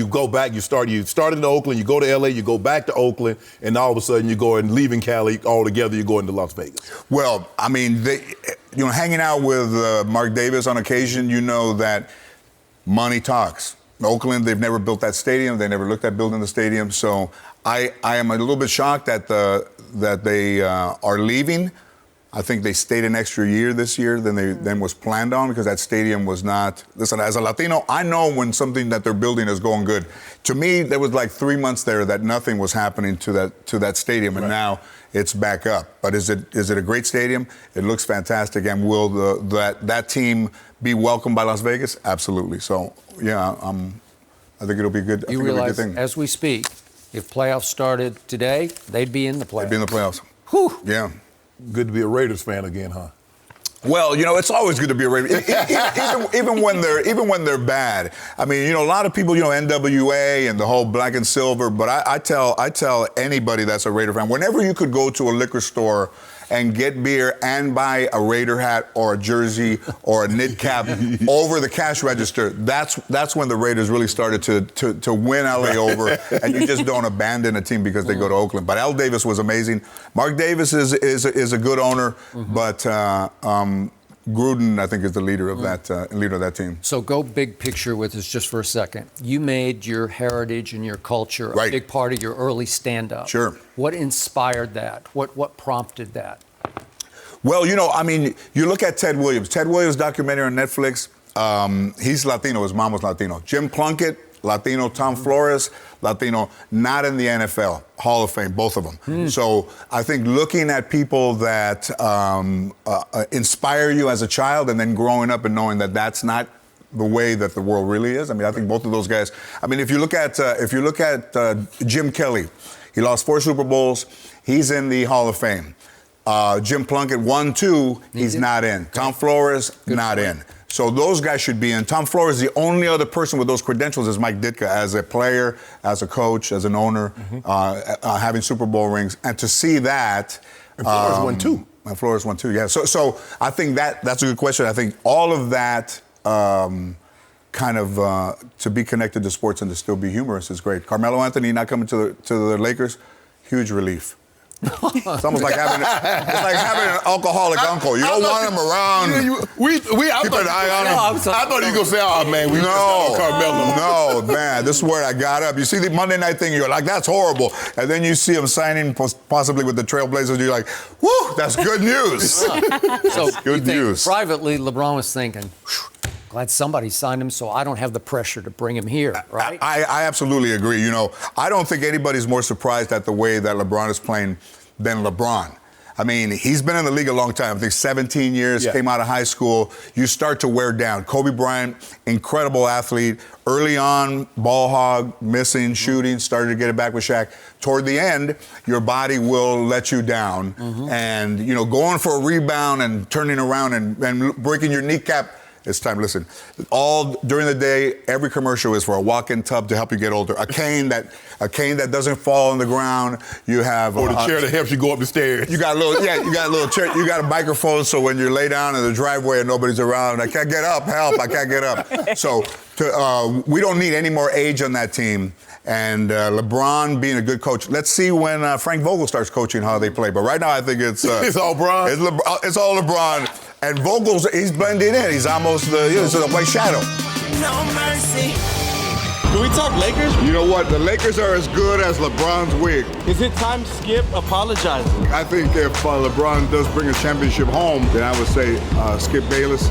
go back. You started in Oakland. You go to LA. You go back to Oakland, and all of a sudden you go and leaving Cali altogether. You go into Las Vegas. Well, I mean, hanging out with Mark Davis on occasion, that money talks. Oakland, they've never built that stadium. They never looked at building the stadium. So I am a little bit shocked that they are leaving. I think they stayed an extra year this year than was planned on because that stadium was not. Listen, as a Latino, I know when something that they're building is going good. To me, there was like 3 months there that nothing was happening to that stadium, and now it's back up. But is it a great stadium? It looks fantastic, and will that team be welcomed by Las Vegas? Absolutely. So yeah, I think it'll be good. You realize, as we speak, if playoffs started today, they'd be in the playoffs. They'd be in the playoffs. Whew. Yeah. Good to be a Raiders fan again, huh? Well, it's always good to be a Raiders. even when they're bad. I mean, a lot of people, NWA and the whole black and silver. But I tell anybody that's a Raider fan, whenever you could go to a liquor store and get beer and buy a Raider hat or a jersey or a knit cap over the cash register, that's when the Raiders really started to win LA over, and you just don't abandon a team because they go to Oakland. But Al Davis was amazing. Mark Davis is a good owner, but Gruden, I think, is the leader of that team. So go big picture with us just for a second. You made your heritage and your culture a big part of your early stand-up. Sure. What inspired that? What prompted that? Well, you look at Ted Williams. Ted Williams' documentary on Netflix, he's Latino. His mom was Latino. Jim Plunkett, Latino. Tom Flores, Latino. Not in the NFL. Hall of Fame, both of them. So I think looking at people that inspire you as a child and then growing up and knowing that that's not the way that the world really is. I mean, I think both of those guys. I mean, if you look at Jim Kelly, he lost 4 Super Bowls. He's in the Hall of Fame. Jim Plunkett won 2. He's not in. Tom Flores, not in. So those guys should be in. Tom Flores, the only other person with those credentials is Mike Ditka as a player, as a coach, as an owner, having Super Bowl rings. And to see that. And Flores won 2. And Flores won 2, yeah. So I think that's a good question. I think all of that to be connected to sports and to still be humorous is great. Carmelo Anthony not coming to the Lakers, huge relief. It's almost like having an alcoholic uncle. You don't want him around. Keep an eye on him. I thought you were going to say, oh, man, we no, Carmelo. No, man, this is where I got up. You see the Monday night thing, you're like, that's horrible. And then you see him signing possibly with the Trailblazers, you're like, whoo, that's good news. So good news. Privately, LeBron was thinking, glad somebody signed him so I don't have the pressure to bring him here, right? I absolutely agree. I don't think anybody's more surprised at the way that LeBron is playing than LeBron. I mean, he's been in the league a long time. I think 17 years, came out of high school. You start to wear down. Kobe Bryant, incredible athlete. Early on, ball hog, missing, shooting, started to get it back with Shaq. Toward the end, your body will let you down. And, going for a rebound and turning around and breaking your kneecap, it's time. Listen, all during the day, every commercial is for a walk-in tub to help you get older. A cane that doesn't fall on the ground. You have or the chair that helps you go up the stairs. You got a little chair. You got a microphone, so when you lay down in the driveway and nobody's around, I can't get up. Help! I can't get up. So we don't need any more age on that team. And LeBron being a good coach. Let's see when Frank Vogel starts coaching how they play. But right now, I think it's all Bron. It's all LeBron. And Vogel's, he's blending in. He's almost the white shadow. No mercy. Can we talk Lakers? You know what? The Lakers are as good as LeBron's wig. Is it time Skip apologizing? I think if LeBron does bring a championship home, then I would say Skip Bayless.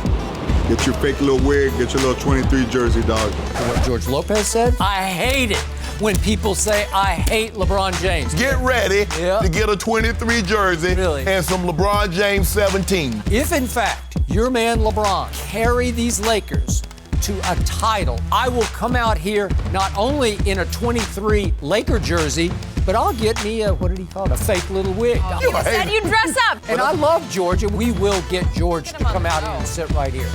Get your fake little wig, get your little 23 jersey, dog. What George Lopez said? I hate it when people say, I hate LeBron James. Get ready to get a 23 jersey and some LeBron James 17. If, in fact, your man LeBron carry these Lakers to a title, I will come out here not only in a 23 Laker jersey, but I'll get me a, what did he call it, a fake little wig. You said you dress up. And I love George, and we will get George to come out here and sit right here.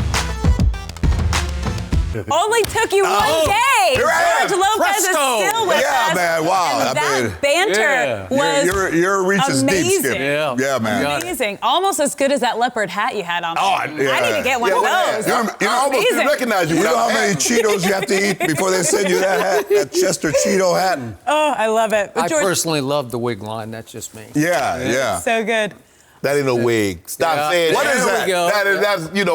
Only took you one day. George Lopez is still with us. Yeah, man. Wow. And that banter was your reach is deep, Skip. Yeah, man. Amazing. Almost as good as that leopard hat you had on. I need to get one of those. I almost didn't recognize you. You know how many Cheetos you have to eat before they send you that hat, that Chester Cheeto hat? Oh, I love it. I personally love the wig line. That's just me. Yeah. So good. That ain't no wig. Stop saying What is that? That's, you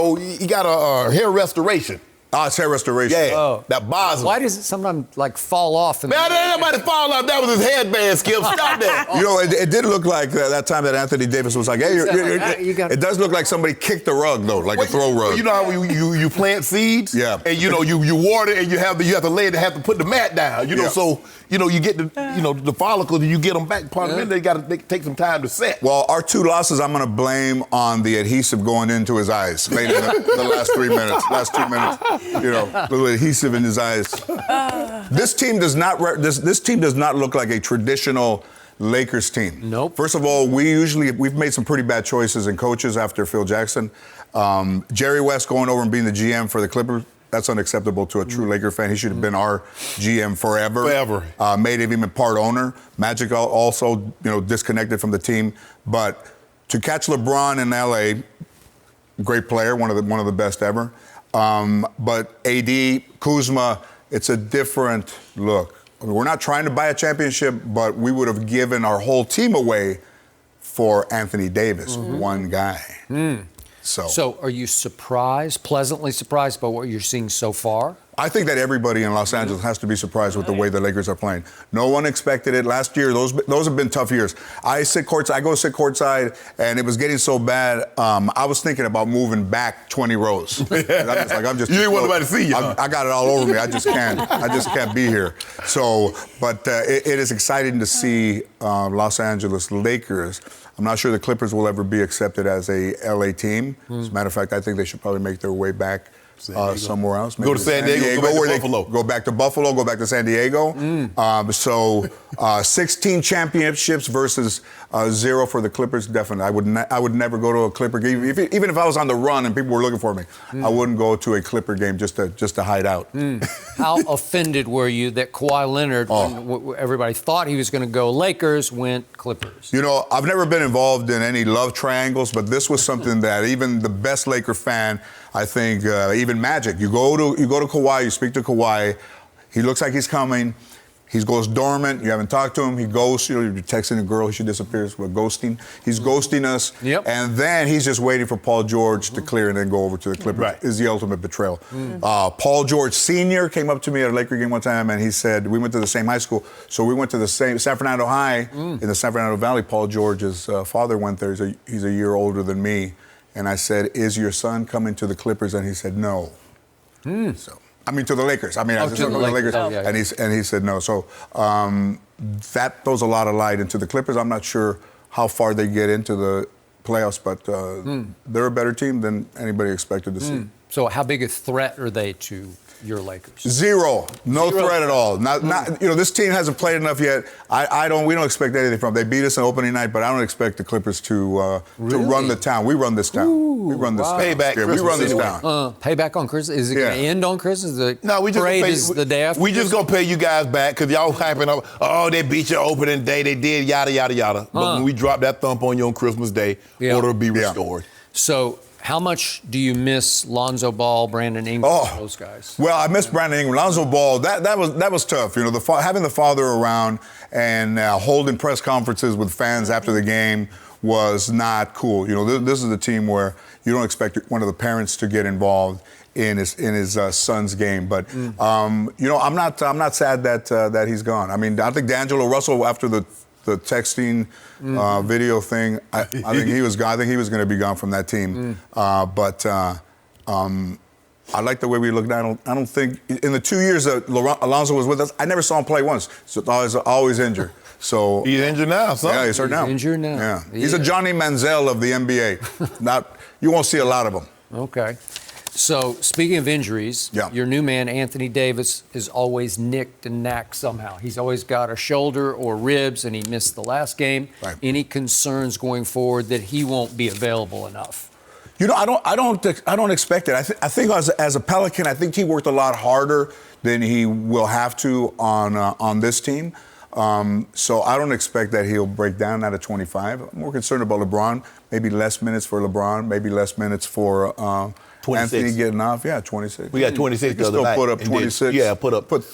got a hair restoration. It's hair restoration. Yeah, Oh. that bothers Why me. does it sometimes like fall off? Man, ain't nobody fall off. That was his headband, Skip. Stop that. You know, it did look like that time that Anthony Davis was like, hey, it does look like somebody kicked the rug, though, like a throw rug. You know how you plant seeds? Yeah. And, you water and you have to lay it, have to put the mat down. You know, Yeah. so, you get the follicles and you get them back. Part of it, they got to take some time to set. Well, our 2 losses, I'm going to blame on the adhesive going into his eyes late in the last 3 minutes, last 2 minutes. You know, a little adhesive in his eyes. This team does not look like a traditional Lakers team. Nope. First of all, we've made some pretty bad choices in coaches after Phil Jackson. Jerry West going over and being the GM for the Clippers, that's unacceptable to a true Laker fan. He should have been our GM forever. Made him even part owner. Magic also, disconnected from the team. But to catch LeBron in LA, great player, one of the best ever. But AD, Kuzma, it's a different look. I mean, we're not trying to buy a championship, but we would have given our whole team away for Anthony Davis, one guy. So are you pleasantly surprised by what you're seeing so far? I think that everybody in Los Angeles has to be surprised with the way the Lakers are playing. No one expected it. Last year, those have been tough years. I go sit courtside, and it was getting so bad, I was thinking about moving back 20 rows. You didn't want nobody to see you. I got it all over me. I just can't be here. So, but it is exciting to see Los Angeles Lakers. I'm not sure the Clippers will ever be accepted as a LA team. As a matter of fact, I think they should probably make their way back somewhere else. Maybe go to San Diego, go back to Buffalo. Go back to Buffalo, go back to San Diego. 16 championships versus 0 for the Clippers, definitely. I would never go to a Clipper game. Even if I was on the run and people were looking for me, I wouldn't go to a Clipper game just to hide out. How offended were you that Kawhi Leonard, when everybody thought he was going to go Lakers, went Clippers? You know, I've never been involved in any love triangles, but this was something that even the best Laker fan, I think, even Magic, you go to Kawhi, you speak to Kawhi, he looks like he's coming. He goes dormant. You haven't talked to him. He ghosts you. You're texting a girl. She disappears. We're ghosting. He's ghosting us. Yep. And then he's just waiting for Paul George to clear and then go over to the Clippers. Right. Is the ultimate betrayal. Paul George Sr. came up to me at a Laker game one time and he said, we went to the same high school. So we went to the same San Fernando High in the San Fernando Valley. Paul George's father went there. He's a year older than me. And I said, is your son coming to the Clippers? And he said, no. To the Lakers. I said, to the Lakers. Oh, yeah. And he said no. So that throws a lot of light into the Clippers. I'm not sure how far they get into the playoffs, but they're a better team than anybody expected to see. So how big a threat are they to your Lakers? Zero. No threat at all. This team hasn't played enough yet. We don't expect anything from them. They beat us on opening night, but I don't expect the Clippers to run the town. We run this town. We run this town. Payback. Yeah, we run this town. Payback on Christmas? Is it going to end on Christmas? No, we just parade gonna pay, is the day after. We just gonna pay you guys back because y'all hyping up. Oh, they beat you opening day. They did yada yada yada. But when we drop that thump on you on Christmas Day, order will be restored. So. How much do you miss Lonzo Ball, Brandon Ingram, those guys? Well, I miss Brandon Ingram. Lonzo Ball, that was tough. Having the father around and holding press conferences with fans after the game was not cool. This is a team where you don't expect one of the parents to get involved in his son's game. But I'm not sad that he's gone. I think D'Angelo Russell, after the texting video thing, I think he was gone. I think he was going to be gone from that team. But I like the way we look now. I don't think in the 2 years that Alonzo was with us, I never saw him play once. So always injured. So he's injured now. Yeah, he's hurt now. Injured now. Yeah. He's a Johnny Manziel of the NBA. You won't see a lot of them. Okay. So, speaking of injuries, your new man, Anthony Davis, is always nicked and knacked somehow. He's always got a shoulder or ribs, and he missed the last game. Right. Any concerns going forward that he won't be available enough? I don't expect it. I think as a Pelican, I think he worked a lot harder than he will have to on this team. So I don't expect that he'll break down out of 25. I'm more concerned about LeBron. Maybe less minutes for LeBron. Maybe less minutes for 26. Anthony getting off. Yeah, 26. We got 26 the other still night. Put up 26.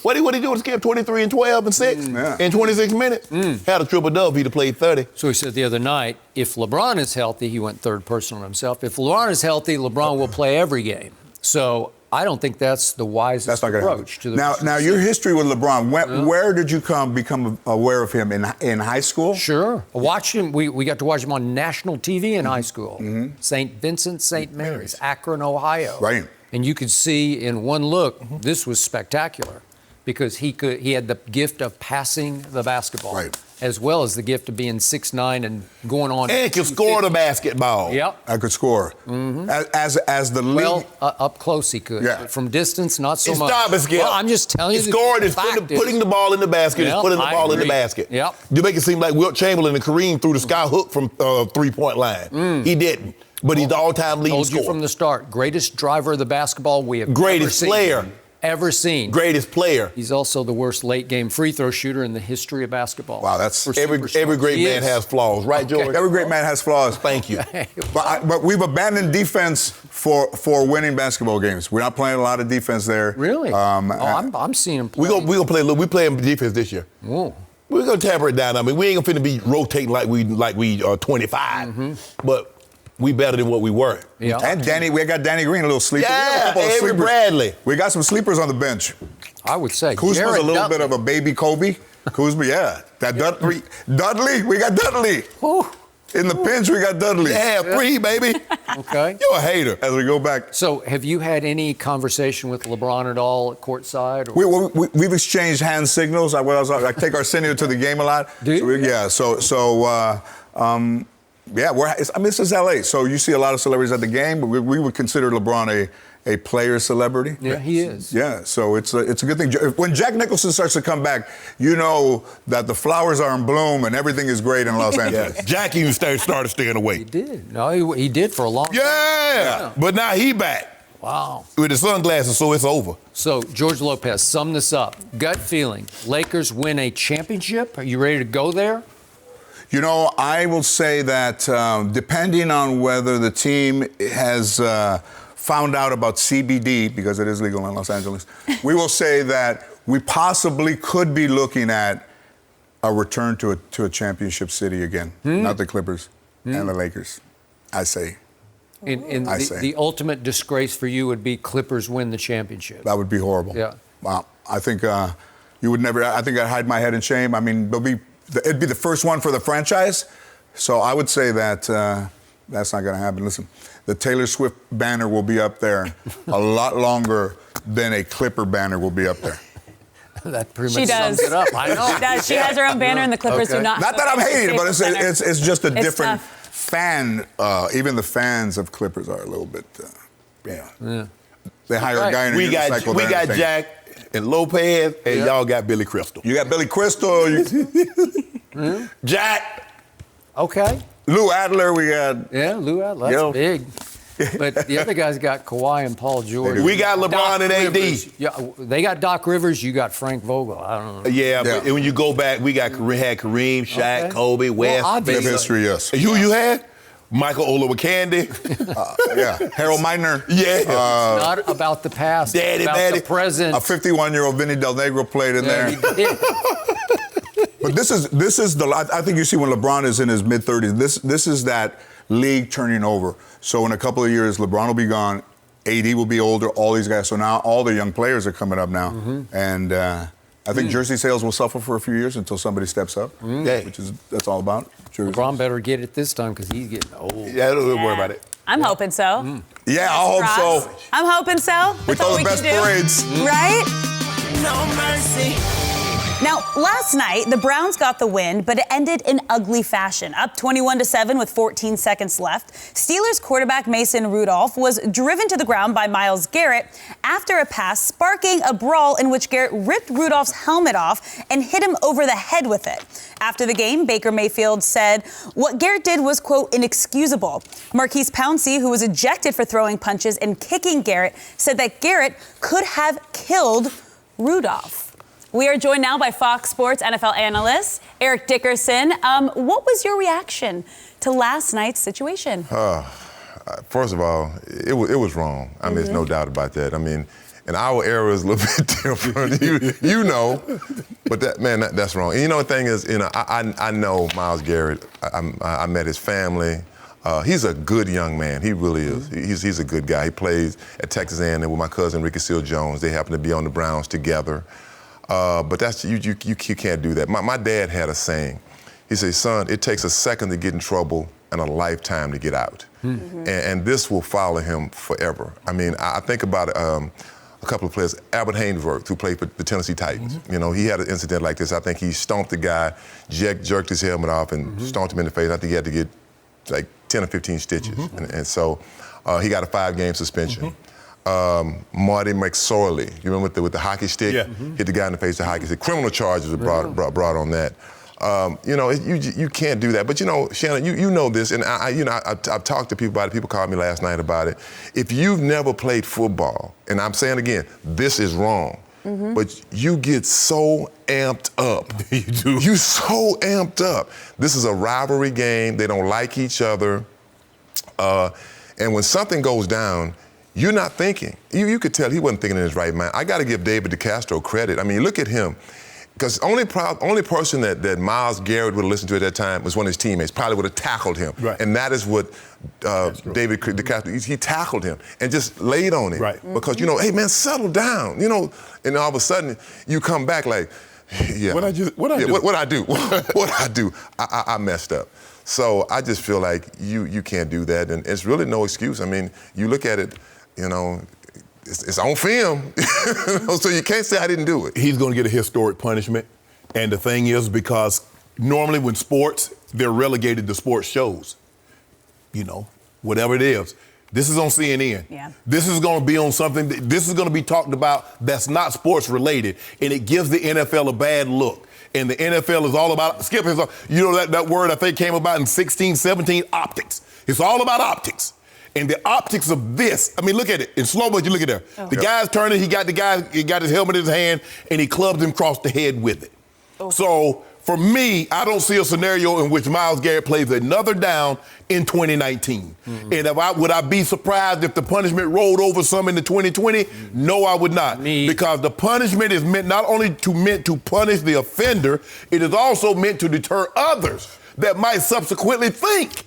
What did he do to skip 23 and 12 and 6 in 26 minutes? Had a triple-double. He'd have played 30. So he said the other night, if LeBron is healthy, he went third person on himself. If LeBron is healthy, LeBron will play every game. So I don't think that's the wisest approach to the Now, your history with LeBron, where did you become aware of him? In high school? Sure. Watched him. We got to watch him on national TV in high school. St. Vincent, St. Mary's, Akron, Ohio. Right. And you could see in one look, this was spectacular because he had the gift of passing the basketball. Right. As well as the gift of being 6'9" and going on. And could score the basketball. Yep. I could score. As the league. Well, up close he could. Yeah. But from distance, not so much. Stop it, Skip. Well, I'm just telling you. Scoring is putting the ball in the basket. Yep, Is putting the I ball in the agree. basket. Yep. You make it seem like Wilt Chamberlain and Kareem threw the sky hook from 3-point line. He didn't. But he's the all-time leading Told scorer. you from the start, greatest driver of the basketball we have Greatest player. Ever seen. Greatest player. He's also the worst late-game free throw shooter in the history of basketball. Wow, that's For Every superstars. great He man is. has flaws, right, George? Every great man has flaws. Thank you. But we've abandoned defense for winning basketball games. We're not playing a lot of defense there. Really? I'm seeing him play. We gonna play a little. We playing defense this year. Whoa. We're gonna tamper it down. I mean, we ain't gonna finna be rotating like we are 25, but we better than what we were. Yeah. And we got Danny Green, a little sleeper. We have a Yeah, couple of Avery sleepers. Bradley. We got some sleepers on the bench. I would say Kuzma's Jared a little Dudley. bit of a baby Kobe. Kuzma, yeah. That Dudley, we got Dudley. Whew. In the pinch, we got Dudley. Yeah, free, baby. Okay. You're a hater. As we go back. So, have you had any conversation with LeBron at all at courtside? Or? We've exchanged hand signals. I take Arsenio to the game a lot. Do you? This is LA, so you see a lot of celebrities at the game, but we would consider LeBron a player celebrity. Yeah, he is. Yeah, so it's a good thing. When Jack Nicholson starts to come back, you know that the flowers are in bloom and everything is great in Los Angeles. Jack even started staying away. He did. No, he did for a long time. Yeah, but now he back. Wow. With the sunglasses, so it's over. So, George Lopez, sum this up. Gut feeling, Lakers win a championship. Are you ready to go there? You know, I will say that depending on whether the team has found out about CBD, because it is legal in Los Angeles, we will say that we possibly could be looking at a return to a championship city again. Not the Clippers and the Lakers, I say. The ultimate disgrace for you would be Clippers win the championship. That would be horrible. Yeah. Wow. I think you would never, I think I'd hide my head in shame. I mean, it'd be the first one for the franchise. So I would say that that's not going to happen. Listen, the Taylor Swift banner will be up there a lot longer than a Clipper banner will be up there. That pretty She much does. sums it up. I know. She does. She has her own banner, and the Clippers do not. Not that I'm hating it, but it's just a different tough. fan. Even the fans of Clippers are a little bit, yeah. They hire a guy in a We got everything. Jack and Lopez, and y'all got Billy Crystal. You got Billy Crystal. Jack. Okay. Lou Adler, we got. Yeah, Lou Adler, that's big. But the other guys got Kawhi and Paul George. We got LeBron and AD. Rivers. Yeah, they got Doc Rivers. You got Frank Vogel. I don't know. Yeah, but when you go back, we had Kareem, Shaq, Okay. Kobe, West. Well, Bit of obviously. history, yes. And you had? Michael Olowokandi. Yeah. Harold Meitner. Yeah. It's not about the past. Daddy, it's about Daddy. the present. A 51-year-old Vinny Del Negro played in there. He did. But this is I think you see when LeBron is in his mid-30s, this is that league turning over. So in a couple of years, LeBron will be gone, AD will be older, all these guys. So now all the young players are coming up now. And I think jersey sales will suffer for a few years until somebody steps up, which is that's all about. Jerseys. LeBron better get it this time because he's getting old. Yeah, don't worry about it. I'm hoping so. Yeah, I hope so. I'm hoping so. With That's all all the we best can do. parades. Right? No mercy. Now, last night, the Browns got the win, but it ended in ugly fashion. Up 21-7 with 14 seconds left. Steelers quarterback Mason Rudolph was driven to the ground by Myles Garrett after a pass, sparking a brawl in which Garrett ripped Rudolph's helmet off and hit him over the head with it. After the game, Baker Mayfield said what Garrett did was, quote, inexcusable. Marquise Pouncey, who was ejected for throwing punches and kicking Garrett, said that Garrett could have killed Rudolph. We are joined now by Fox Sports NFL analyst Eric Dickerson. What was your reaction to last night's situation? First of all, it was wrong. I mean, there's no doubt about that. I mean, in our era is a little bit different, you know. But that's wrong. And you know, the thing is, you know, I know Myles Garrett. I met his family. He's a good young man. He really is. He's a good guy. He plays at Texas A&M with my cousin Ricky Seals-Jones. They happen to be on the Browns together. But that's you can't do that. My dad had a saying. He said, son, it takes a second to get in trouble and a lifetime to get out. And this will follow him forever. I mean, I think about a couple of players. Albert Haynesworth, who played for the Tennessee Titans. You know, he had an incident like this. I think he stomped the guy, jerked his helmet off, and stomped him in the face. I think he had to get like 10 or 15 stitches. And so he got a 5-game suspension. Marty McSorley, you remember with the hockey stick? Hit the guy in the face with the hockey stick. Criminal charges were brought on that. You know, you can't do that. But you know, Shannon, you know this, and I've talked to people about it. People called me last night about it. If you've never played football, and I'm saying again, this is wrong, but you get so amped up. You do. You're so amped up. This is a rivalry game. They don't like each other. And when something goes down, you're not thinking. You could tell he wasn't thinking in his right mind. I got to give David DeCastro credit. I mean, look at him. Because only person that Myles Garrett would have listened to at that time was one of his teammates. Probably would have tackled him. Right. And that is what David DeCastro, he tackled him and just laid on him. Right. Because, you know, hey, man, settle down. You know, and all of a sudden you come back like, yeah. What I do? I messed up. So I just feel like you can't do that. And it's really no excuse. I mean, you look at it, you know, it's on film, so you can't say I didn't do it. He's going to get a historic punishment, and the thing is, because normally when sports, they're relegated to sports shows, you know, whatever it is. This is on CNN. Yeah. This is going to be on something, this is going to be talked about that's not sports related, and it gives the NFL a bad look. And the NFL is all about, Skip, you know that word I think came about in 16, 17, optics. It's all about optics. And the optics of this, I mean, look at it. In slow motion, look at there. Oh. The guy's turning, he got his helmet in his hand, and he clubbed him across the head with it. Oh. So, for me, I don't see a scenario in which Myles Garrett plays another down in 2019. And would I be surprised if the punishment rolled over some into 2020? No, I would not. Because the punishment is meant not only to punish the offender, it is also meant to deter others that might subsequently think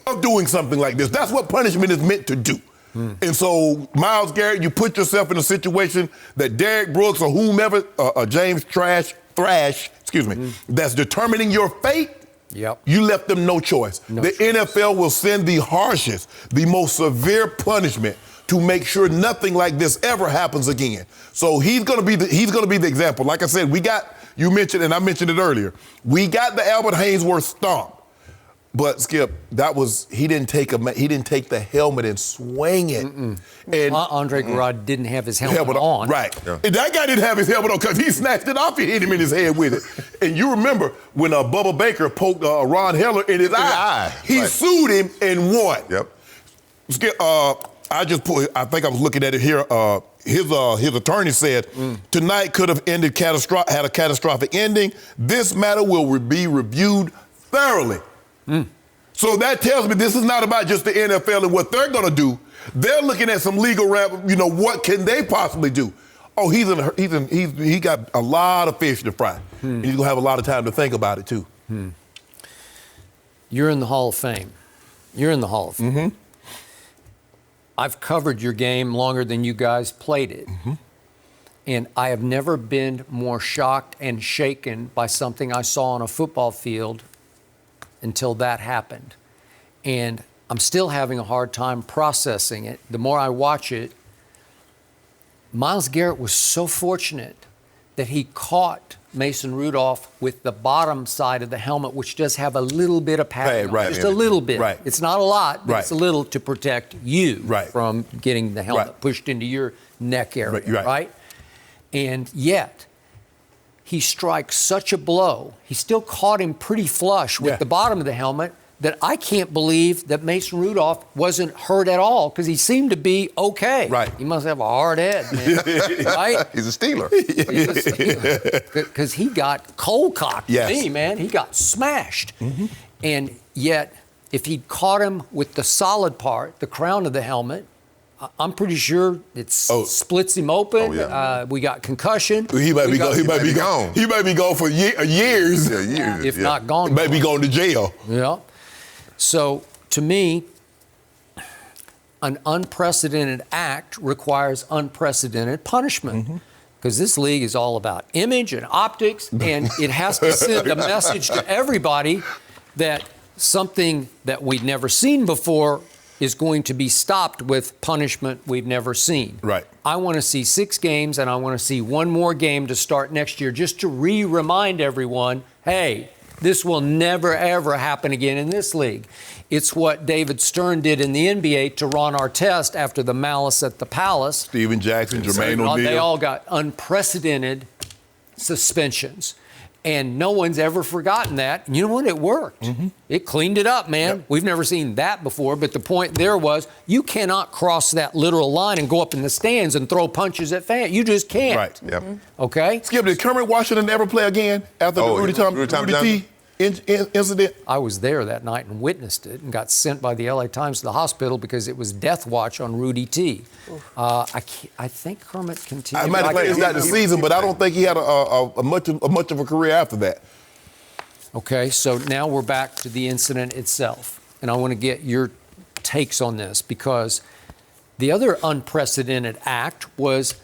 of doing something like this. That's what punishment is meant to do. And so, Myles Garrett, you put yourself in a situation that Derek Brooks or whomever, James Thrash, that's determining your fate, you left them no choice. The NFL will send the harshest, the most severe punishment to make sure nothing like this ever happens again. So he's going to be the example. Like I said, you mentioned, and I mentioned it earlier, we got the Albert Haynesworth stomp. But Skip, he didn't take the helmet and swing it. And Andre Garrod didn't have his helmet on. Right. Yeah. And that guy didn't have his helmet on because he snatched it off and hit him in his head with it. And you remember when Bubba Baker poked Ron Heller in his eye. He sued him and won. Yep. Skip, I think I was looking at it here. His attorney said tonight could have had a catastrophic ending. This matter will be reviewed thoroughly. So that tells me this is not about just the NFL and what they're going to do. They're looking at some legal what can they possibly do? Oh, he got a lot of fish to fry. He's going to have a lot of time to think about it too. You're in the Hall of Fame. I've covered your game longer than you guys played it. And I have never been more shocked and shaken by something I saw on a football field until that happened. And I'm still having a hard time processing it. The more I watch it, Myles Garrett was so fortunate that he caught Mason Rudolph with the bottom side of the helmet, which does have a little bit of padding, just a little bit. Right. It's not a lot, but it's a little to protect you from getting the helmet pushed into your neck area, right? And yet, he strikes such a blow. He still caught him pretty flush with the bottom of the helmet that I can't believe that Mason Rudolph wasn't hurt at all because he seemed to be okay. Right. He must have a hard head, man. Right? He's a Steeler. Because he got cold-cocked to me, man. He got smashed. And yet, if he'd caught him with the solid part, the crown of the helmet, I'm pretty sure it splits him open. We got concussion. He might be gone. He might be gone for years. If not gone. He might be going to jail. Yeah. So to me, an unprecedented act requires unprecedented punishment. Because this league is all about image and optics, and it has to send a message to everybody that something that we'd never seen before is going to be stopped with punishment we've never seen. Right. I want to see 6 games, and I want to see one more game to start next year just to remind everyone, hey, this will never, ever happen again in this league. It's what David Stern did in the NBA to Ron Artest after the malice at the Palace. Steven Jackson, Jermaine O'Neal. They all got unprecedented suspensions. And no one's ever forgotten that. And you know what? It worked. It cleaned it up, man. Yep. We've never seen that before. But the point there was you cannot cross that literal line and go up in the stands and throw punches at fans. You just can't. Right. Yep. Okay? Skip, did Kermit Washington ever play again after the Rudy T incident? I was there that night and witnessed it and got sent by the LA Times to the hospital because it was death watch on Rudy T. I think Kermit continued. I might have played inside the season, but I don't think he had a much of a career after that. Okay, so now we're back to the incident itself. And I want to get your takes on this because the other unprecedented act was,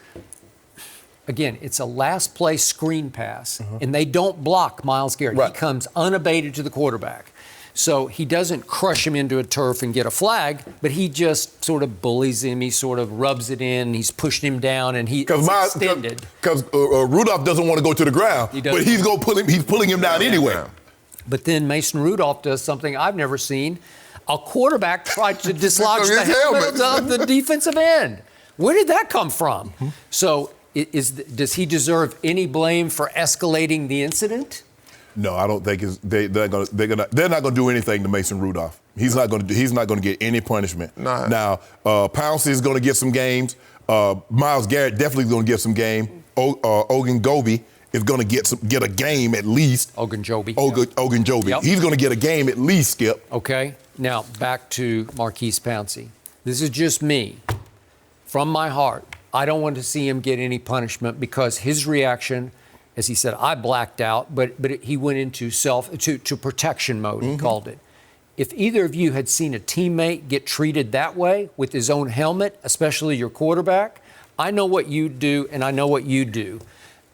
again, it's a last play screen pass, and they don't block Myles Garrett. Right. He comes unabated to the quarterback. So he doesn't crush him into a turf and get a flag, but he just sort of bullies him. He sort of rubs it in. He's pushing him down, and he's extended. Because Rudolph doesn't want to go to the ground, but he's going to pull him. He's pulling him down anyway. But then Mason Rudolph does something I've never seen. A quarterback tried to dislodge the helmet of the defensive end. Where did that come from? So does he deserve any blame for escalating the incident? No, I don't think they're not going to do anything to Mason Rudolph. He's not going to get any punishment. Nah. Now, Pouncey is going to get some games. Myles Garrett definitely going to get some game. Ogunjobi is going to get a game at least. Ogunjobi. Ogunjobi. Yep. He's going to get a game at least, Skip. Okay. Now back to Marquise Pouncey. This is just me, from my heart. I don't want to see him get any punishment because his reaction, as he said, I blacked out, but he went into to protection mode, he called it. If either of you had seen a teammate get treated that way with his own helmet, especially your quarterback, I know what you do and I know what you do.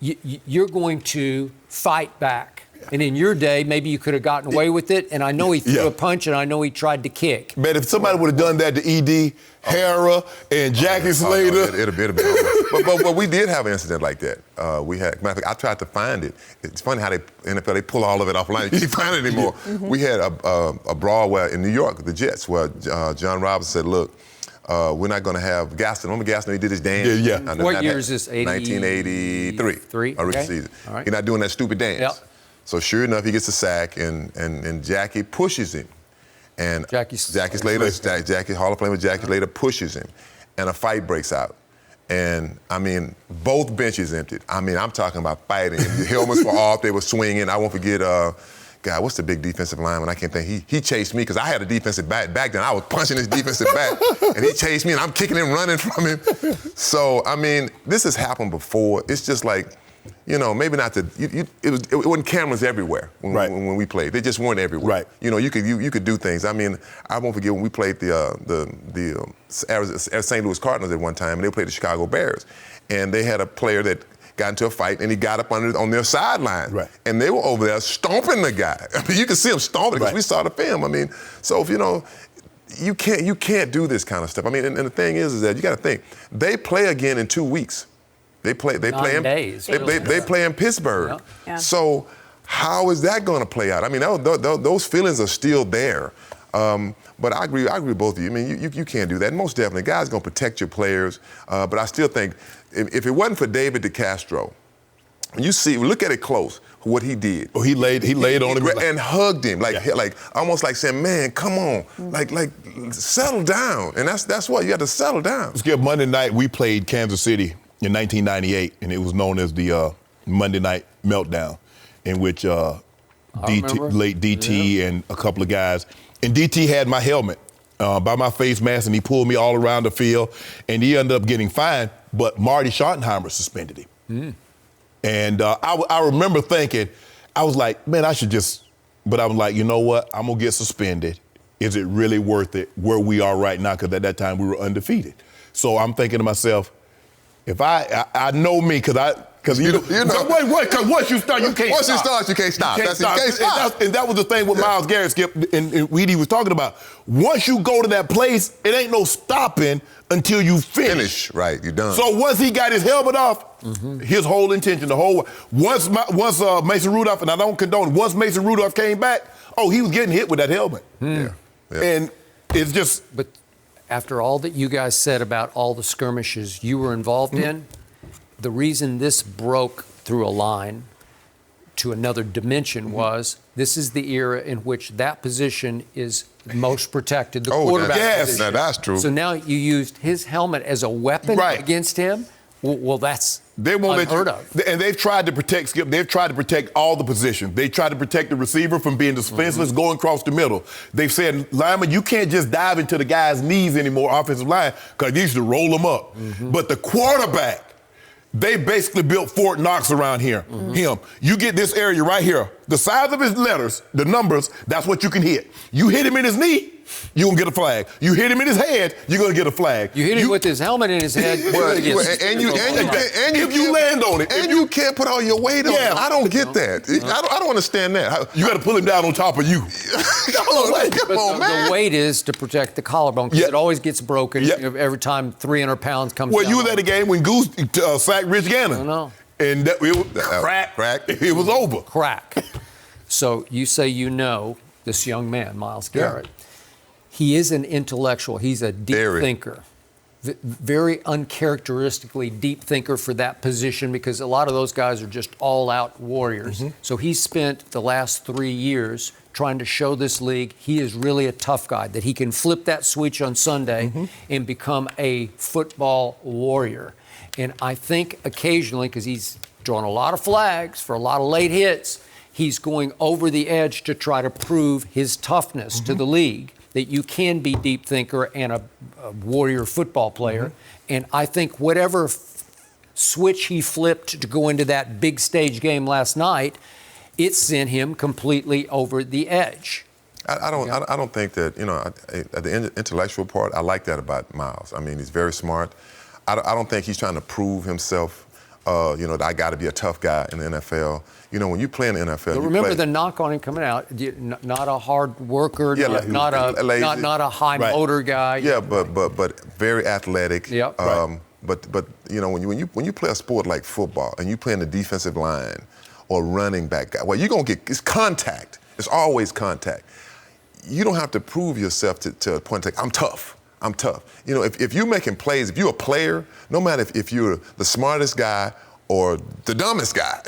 You're going to fight back. And in your day, maybe you could have gotten away with it. And I know he threw a punch, and I know he tried to kick. Man, if somebody would have done that to E.D., Hara, and Jackie Slater. It'd have been but we did have an incident like that. I tried to find it. It's funny how NFL, they pull all of it offline. You can't find it anymore. We had a brawl where in New York, the Jets, where John Robinson said, look, we're not going to have Gaston. Remember Gaston, he did his dance? Yeah. What year is this? 1983. Our rookie season. All right. You're not doing that stupid dance. Yep. So sure enough, he gets a sack, and Jackie pushes him. And Jackie Hall of Famer Jackie Slater pushes him. And a fight breaks out. And, I mean, both benches emptied. I mean, I'm talking about fighting. The helmets were off. They were swinging. I won't forget, God, what's the big defensive lineman? I can't think. He chased me because I had a defensive back. Back then, I was punching his defensive back. And he chased me, and I'm kicking him, running from him. So, I mean, this has happened before. It's just like, you know, maybe not it wasn't cameras everywhere when we played. They just weren't everywhere. Right. You know, you could do things. I mean, I won't forget when we played the St. Louis Cardinals at one time, and they played the Chicago Bears, and they had a player that got into a fight, and he got up on their sideline. Right. And they were over there stomping the guy. I mean, you could see him stomping because we saw the film. I mean, so if you know, you can't do this kind of stuff. I mean, and the thing is that you got to think they play again in 2 weeks. They play in Pittsburgh. Yep. Yeah. So how is that going to play out? I mean, those feelings are still there. But I agree with both of you. I mean, you can't do that. Most definitely, guys going to protect your players. But I still think if it wasn't for David DeCastro, look at it close. What he did. Oh, he laid on him and hugged him, like almost like saying, "Man, come on, like settle down." And that's what you got to settle down. Skip, Monday night we played Kansas City in 1998, and it was known as the Monday Night Meltdown, in which late DT and a couple of guys, and DT had my helmet by my face mask, and he pulled me all around the field, and he ended up getting fined, but Marty Schottenheimer suspended him. And I remember thinking, I was like, man, but I was like, you know what? I'm going to get suspended. is it really worth it where we are right now? Because at that time we were undefeated. So I'm thinking to myself, if I know me, because you know, because once you start, you can't Once stop. you start, you can't stop. You can't stop. And that was the thing with Myles Garrett, Skip, and Weedy was talking about. Once you go to that place, it ain't no stopping until you finish. Right, you're done. So once he got his helmet off, his whole intention, once Mason Rudolph, and I don't condone, once Mason Rudolph came back, he was getting hit with that helmet. Yeah. And it's just. But after all that you guys said about all the skirmishes you were involved in, the reason this broke through a line to another dimension was this is the era in which that position is most protected, the quarterback position. That's true. So now you used his helmet as a weapon against him? Well, that's unheard of. And they've tried to protect, Skip, they've tried to protect all the positions. They tried to protect the receiver from being defenseless, going across the middle. They've said, lineman, you can't just dive into the guy's knees anymore, offensive line, because you used to roll them up. But the quarterback, they basically built Fort Knox around him. You get this area right here. The size of his letters, the numbers, that's what you can hit. You hit him in his knee, you're going to get a flag. You hit him in his head, you're going to get a flag. You hit him with his helmet in his head. If you land on it. And you can't put all your weight on it. I don't get that. I don't understand that. You got to pull him down on top of you. Come on, man. The weight is to protect the collarbone because it always gets broken every time 300 pounds comes down. Well, you were at the game when Goose sacked Rich Gannon. I know. And it was crack. It was over. Crack. So you say you know this young man, Myles Garrett. He is an intellectual. He's a deep thinker. Very uncharacteristically deep thinker for that position because a lot of those guys are just all-out warriors. So he spent the last 3 years trying to show this league he is really a tough guy, that he can flip that switch on Sunday and become a football warrior. And I think occasionally, because he's drawn a lot of flags for a lot of late hits, he's going over the edge to try to prove his toughness to the league, that you can be deep thinker and a warrior football player. And I think whatever switch he flipped to go into that big stage game last night, it sent him completely over the edge. I don't think that, the intellectual part, I like that about Myles. I mean, he's very smart. I don't think he's trying to prove himself, that I got to be a tough guy in the NFL. When you play in the NFL, but remember the knock on him coming out, not a hard worker, not a high motor guy. Yeah, but very athletic. Yeah, But when you play a sport like football and you play in the defensive line or running back guy, well, you're gonna it's contact. It's always contact. You don't have to prove yourself to a point like I'm tough. If you're making plays, if you're a player, no matter if you're the smartest guy or the dumbest guy,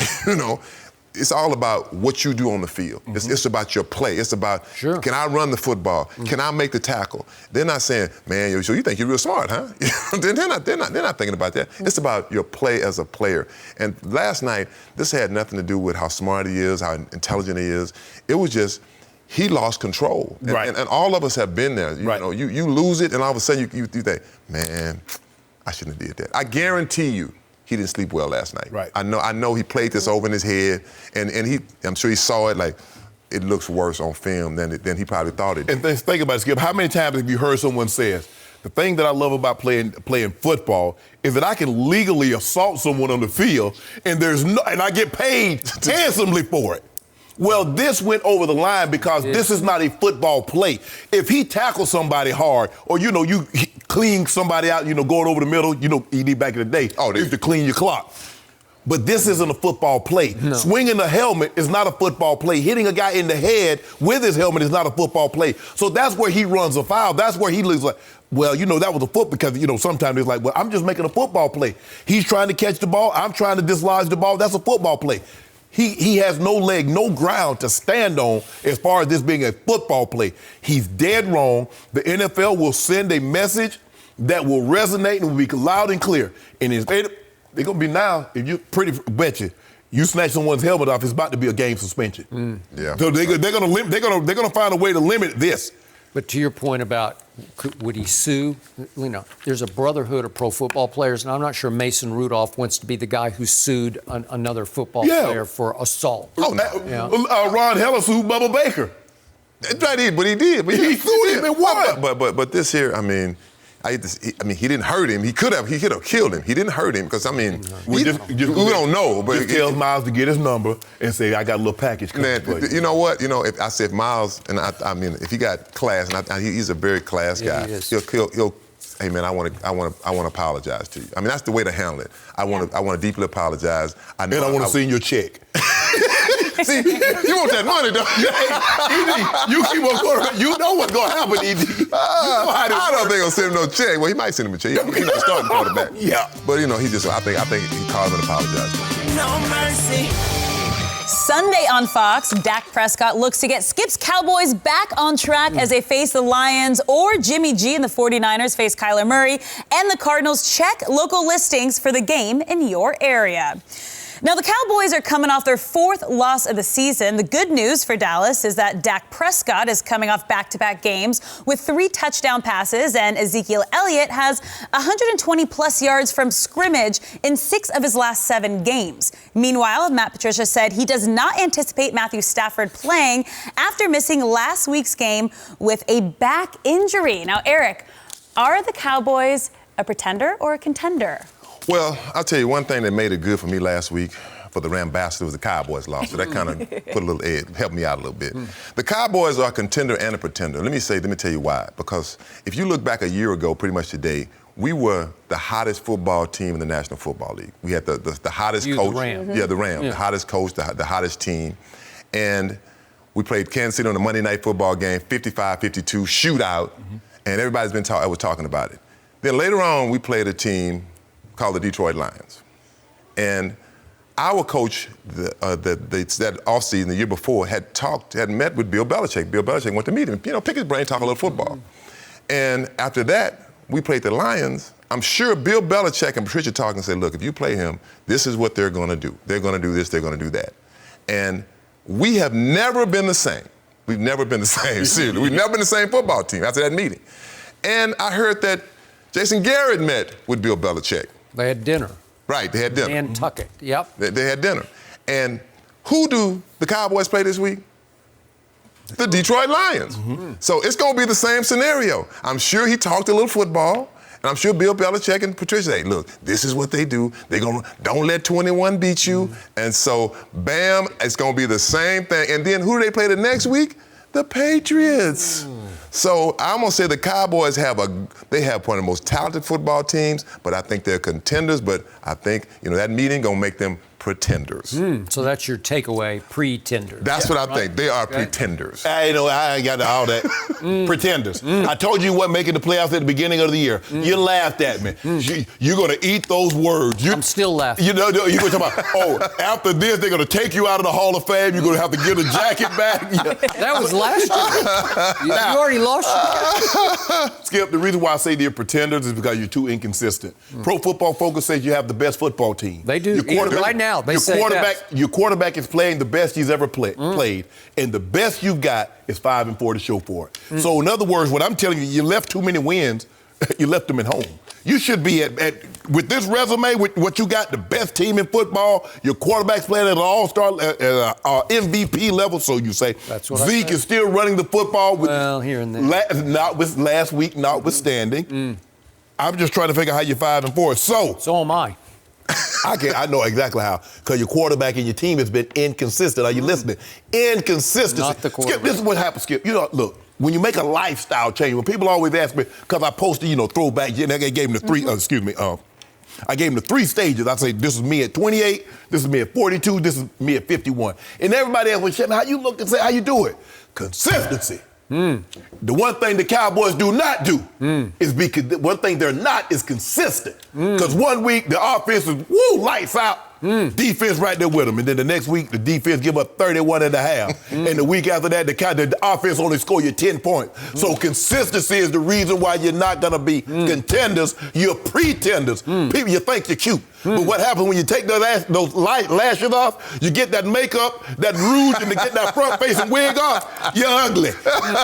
it's all about what you do on the field. It's about your play. It's about, can I run the football? Can I make the tackle? They're not saying, man, so you think you're real smart, huh? they're not thinking about that. It's about your play as a player. And last night, this had nothing to do with how smart he is, how intelligent he is. It was just, he lost control. And all of us have been there. You lose it, and all of a sudden you think, man, I shouldn't have did that. I guarantee you, he didn't sleep well last night. I know he played this over in his head, and I'm sure he saw it like it looks worse on film than he probably thought it did. And think about it, Skip. How many times have you heard someone say, the thing that I love about playing football is that I can legally assault someone on the field, and I get paid handsomely for it. Well, this went over the line because this is not a football play. If he tackles somebody hard, or you clean somebody out, going over the middle, ED back in the day, they used to clean your clock. But this isn't a football play. No. Swinging the helmet is not a football play. Hitting a guy in the head with his helmet is not a football play. So that's where he runs a foul. That's where he looks like, well, that was a foot because, sometimes it's like, well, I'm just making a football play. He's trying to catch the ball. I'm trying to dislodge the ball. That's a football play. He has no leg, no ground to stand on as far as this being a football play. He's dead wrong. The NFL will send a message that will resonate and will be loud and clear. And they're going to be now, if you bet you snatch someone's helmet off, it's about to be a game suspension. Yeah. So they're going to find a way to limit this. But to your point about would he sue? There's a brotherhood of pro football players, and I'm not sure Mason Rudolph wants to be the guy who sued another football player for assault. Ron Heller sued Bubba Baker. That's right, but he did. But he threw him and won. But this here, I mean, he didn't hurt him. He could have killed him. He didn't hurt him because, I mean, we don't know. But just tell Myles to get his number and say, I got a little package coming for you. You know what? You know, if I said Myles, and I mean, if he got class, and he's a very class guy, he'll hey man, I want to apologize to you. I mean, that's the way to handle it. I want to deeply apologize. I want to see your check. See, you want that money, don't you? ED, you keep on going. You know what's going to happen, ED. I don't think he'll send him no check. Well, he might send him a check. He's not starting quarterback. Yeah. But you know, I think he called him and apologized to him. No mercy. Sunday on Fox, Dak Prescott looks to get Skip's Cowboys back on track as they face the Lions, or Jimmy G and the 49ers face Kyler Murray, and the Cardinals. Check local listings for the game in your area. Now, the Cowboys are coming off their 4th loss of the season. The good news for Dallas is that Dak Prescott is coming off back-to-back games with 3 touchdown passes, and Ezekiel Elliott has 120-plus yards from scrimmage in 6 of his last 7 games. Meanwhile, Matt Patricia said he does not anticipate Matthew Stafford playing after missing last week's game with a back injury. Now, Eric, are the Cowboys a pretender or a contender? Well, I'll tell you one thing that made it good for me last week for the Rambassadors was the Cowboys loss. So that kind of put a little edge, helped me out a little bit. The Cowboys are a contender and a pretender. Let me tell you why. Because if you look back a year ago, pretty much today, we were the hottest football team in the National Football League. We had the hottest coach. The Rams. Yeah, the Rams. Yeah. The hottest coach, the hottest team. And we played Kansas City on the Monday night football game, 55-52, shootout. And everybody's been talking about it. Then later on, we played a team called the Detroit Lions. And our coach that offseason, the year before, had met with Bill Belichick. Bill Belichick went to meet him, pick his brain, talk a little football. And after that, we played the Lions. I'm sure Bill Belichick and Patricia talked and said, look, if you play him, this is what they're going to do. They're going to do this, they're going to do that. And we have never been the same. We've never been the same, seriously. We've never been the same football team after that meeting. And I heard that Jason Garrett met with Bill Belichick. They had dinner. Right, they had dinner. Nantucket, yep. They had dinner. And who do the Cowboys play this week? The Detroit Lions. So it's going to be the same scenario. I'm sure he talked a little football, and I'm sure Bill Belichick and Patricia say, look, this is what they do. They're going to, don't let 21 beat you. And so, bam, it's going to be the same thing. And then who do they play the next week? The Patriots. So I'm going to say the Cowboys have one of the most talented football teams, but I think they're contenders. But I think, that meeting going to make them pretenders. So that's your takeaway, pretenders. That's what I think. They are pretenders. I ain't got all that. Pretenders. I told you what making the playoffs at the beginning of the year. You laughed at me. You're going to eat those words. I'm still laughing. You're going to talk about, after this, they're going to take you out of the Hall of Fame. You're going to have to get a jacket back. That was last year. You already lost your Skip, the reason why I say they're pretenders is because you're too inconsistent. Pro Football Focus says you have the best football team. They do. Right now, they say your quarterback is playing the best he's ever played, and the best you've got is 5-4 to show for it. So in other words, what I'm telling you left too many wins. You left them at home. You should be with this resume, with what you got, the best team in football. Your quarterback's playing at an all-star, MVP level, so you say. That's what Zeke is still running the football. Here and there. Not with last week, notwithstanding. I'm just trying to figure out how you're 5-4. So am I. I know exactly how. Because your quarterback and your team has been inconsistent. Are you listening? Inconsistency. Not the quarterback. Skip, this is what happens, Skip. Look, when you make a lifestyle change, when people always ask me, because I posted, throwback, I gave them the three, I gave them the 3 stages. I say, this is me at 28, this is me at 42, this is me at 51. And everybody else was Shannon, how you look and say, how you do it? Consistency. The one thing the Cowboys do not do is one thing they're not is consistent. Because one week the offense is lights out. Defense right there with them. And then the next week the defense give up 31 and a half. And the week after that the offense only score you 10 points. So consistency is the reason why you're not going to be contenders. You're pretenders. People, you think you're cute. But what happens when you take those lashes off, you get that makeup, that rouge, and to get that front-facing wig off, you're ugly.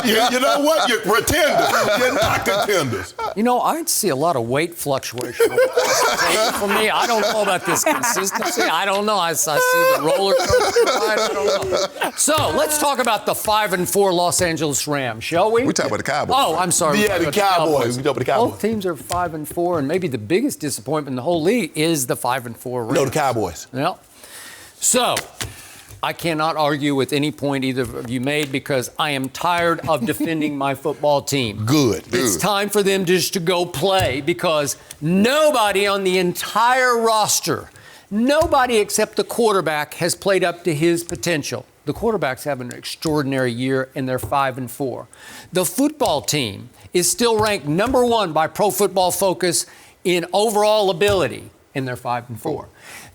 You know what? You're pretenders. You're not contenders. I see a lot of weight fluctuation. For me, I don't know about this consistency. See, I don't know. I see the roller coaster ride. I don't know. So let's talk about the 5-4 Los Angeles Rams, shall we? We talk about the Cowboys. Oh, I'm sorry. Yeah, the Cowboys. We talk about the Cowboys. Both teams are 5-4, and maybe the biggest disappointment in the whole league is the 5-4 Rams. No, the Cowboys. Yeah. So, I cannot argue with any point either of you made because I am tired of defending my football team. Good. It's time for them just to go play because nobody on the entire roster, nobody except the quarterback has played up to his potential. The quarterbacks have an extraordinary year and they're 5-4. The football team is still ranked number 1 by Pro Football Focus in overall ability and they're 5-4.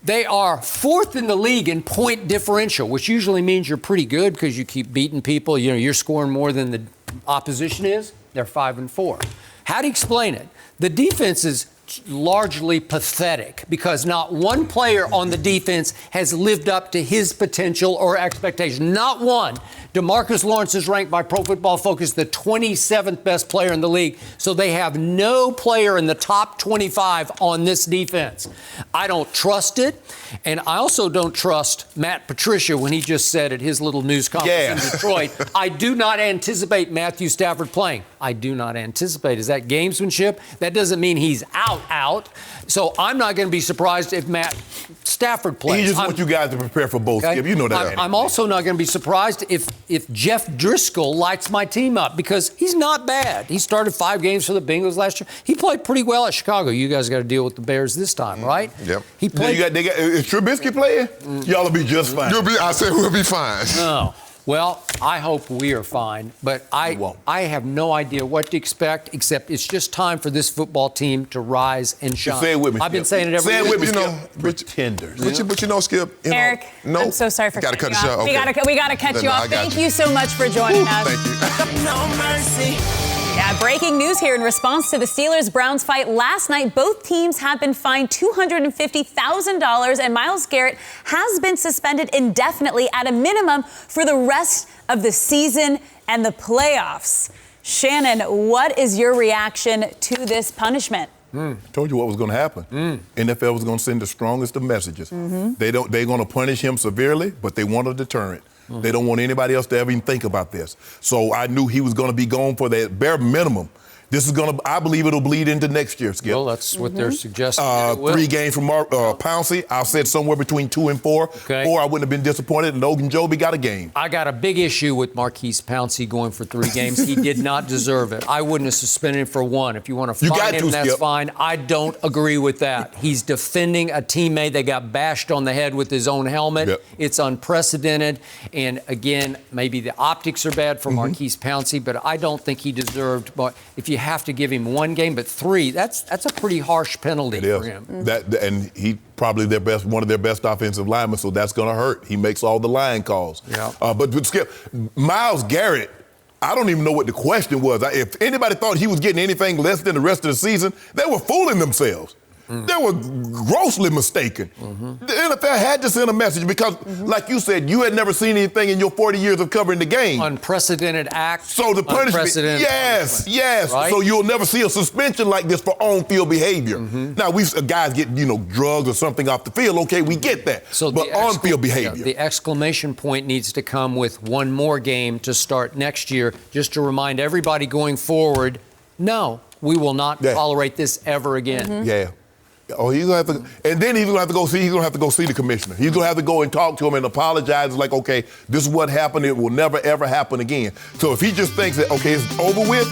They are 4th in the league in point differential, which usually means you're pretty good because you keep beating people. You know, you're scoring more than the opposition is. They're 5-4. How do you explain it? The defense is largely pathetic because not one player on the defense has lived up to his potential or expectation. Not one. DeMarcus Lawrence is ranked by Pro Football Focus the 27th best player in the league, so they have no player in the top 25 on this defense. I don't trust it, and I also don't trust Matt Patricia when he just said at his little news conference in Detroit, I do not anticipate Matthew Stafford playing. I do not anticipate. Is that gamesmanship? That doesn't mean he's out. So I'm not going to be surprised if Matt Stafford plays. He just wants you guys to prepare for both, Skip. You know that. I'm also not going to be surprised if Jeff Driscoll lights my team up because he's not bad. He started 5 games for the Bengals last year. He played pretty well at Chicago. You guys got to deal with the Bears this time, right? Yep. He played. Is Trubisky playing? Y'all will be just fine. I said we'll be fine. No. Well, I hope we are fine, but I have no idea what to expect, except it's just time for this football team to rise and shine. Say it with me, I've been saying it every week. Say it with me, Skip. Pretenders. But you know, Skip. Eric, I'm so sorry for cutting you off. Okay. We got to cut you off. Thank you so much for joining us. Thank you. No mercy. Yeah, breaking news here in response to the Steelers-Browns fight last night. Both teams have been fined $250,000, and Myles Garrett has been suspended indefinitely at a minimum for the rest of the season and the playoffs. Shannon, what is your reaction to this punishment? Told you what was going to happen. NFL was going to send the strongest of messages. They're going to punish him severely, but they want a deterrent. They don't want anybody else to ever even think about this. So I knew he was going to be gone for the bare minimum. This is going to, I believe it'll bleed into next year, Skip. Well, that's what they're suggesting. 3 games from Pouncey. I said somewhere between 2 and 4. Okay. 4, I wouldn't have been disappointed. And Logan Joby got a game. I got a big issue with Marquise Pouncey going for 3 games. He did not deserve it. I wouldn't have suspended him for 1. If you want to fine him, that's fine. I don't agree with that. He's defending a teammate that got bashed on the head with his own helmet. Yep. It's unprecedented. And again, maybe the optics are bad for Marquise Pouncey, but I don't think he deserved. But if you have to give him 1 game, but 3, that's a pretty harsh penalty for him. And he probably one of their best offensive linemen, so that's going to hurt. He makes all the line calls. Yeah. But Skip, Myles Garrett, I don't even know what the question was. If anybody thought he was getting anything less than the rest of the season, they were fooling themselves. They were grossly mistaken. The NFL had to send a message because, like you said, you had never seen anything in your 40 years of covering the game. Unprecedented act. So the punishment, yes. Right? So you'll never see a suspension like this for on-field behavior. Now, guys get, drugs or something off the field. Okay, we get that. So but on-field behavior. The exclamation point needs to come with 1 more game to start next year, just to remind everybody going forward, no, we will not tolerate this ever again. Yeah. Oh, he's gonna have to, and then he's gonna have to go see. He's gonna have to go see the commissioner. He's gonna have to go and talk to him and apologize. Like, okay, this is what happened. It will never ever happen again. So if he just thinks that okay, it's over with,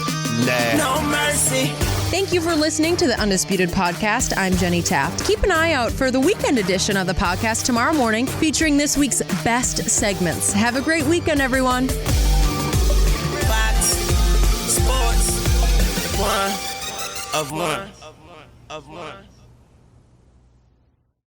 No mercy. Thank you for listening to the Undisputed Podcast. I'm Jenny Taft. Keep an eye out for the weekend edition of the podcast tomorrow morning, featuring this week's best segments. Have a great weekend, everyone. Fox Sports. One of one.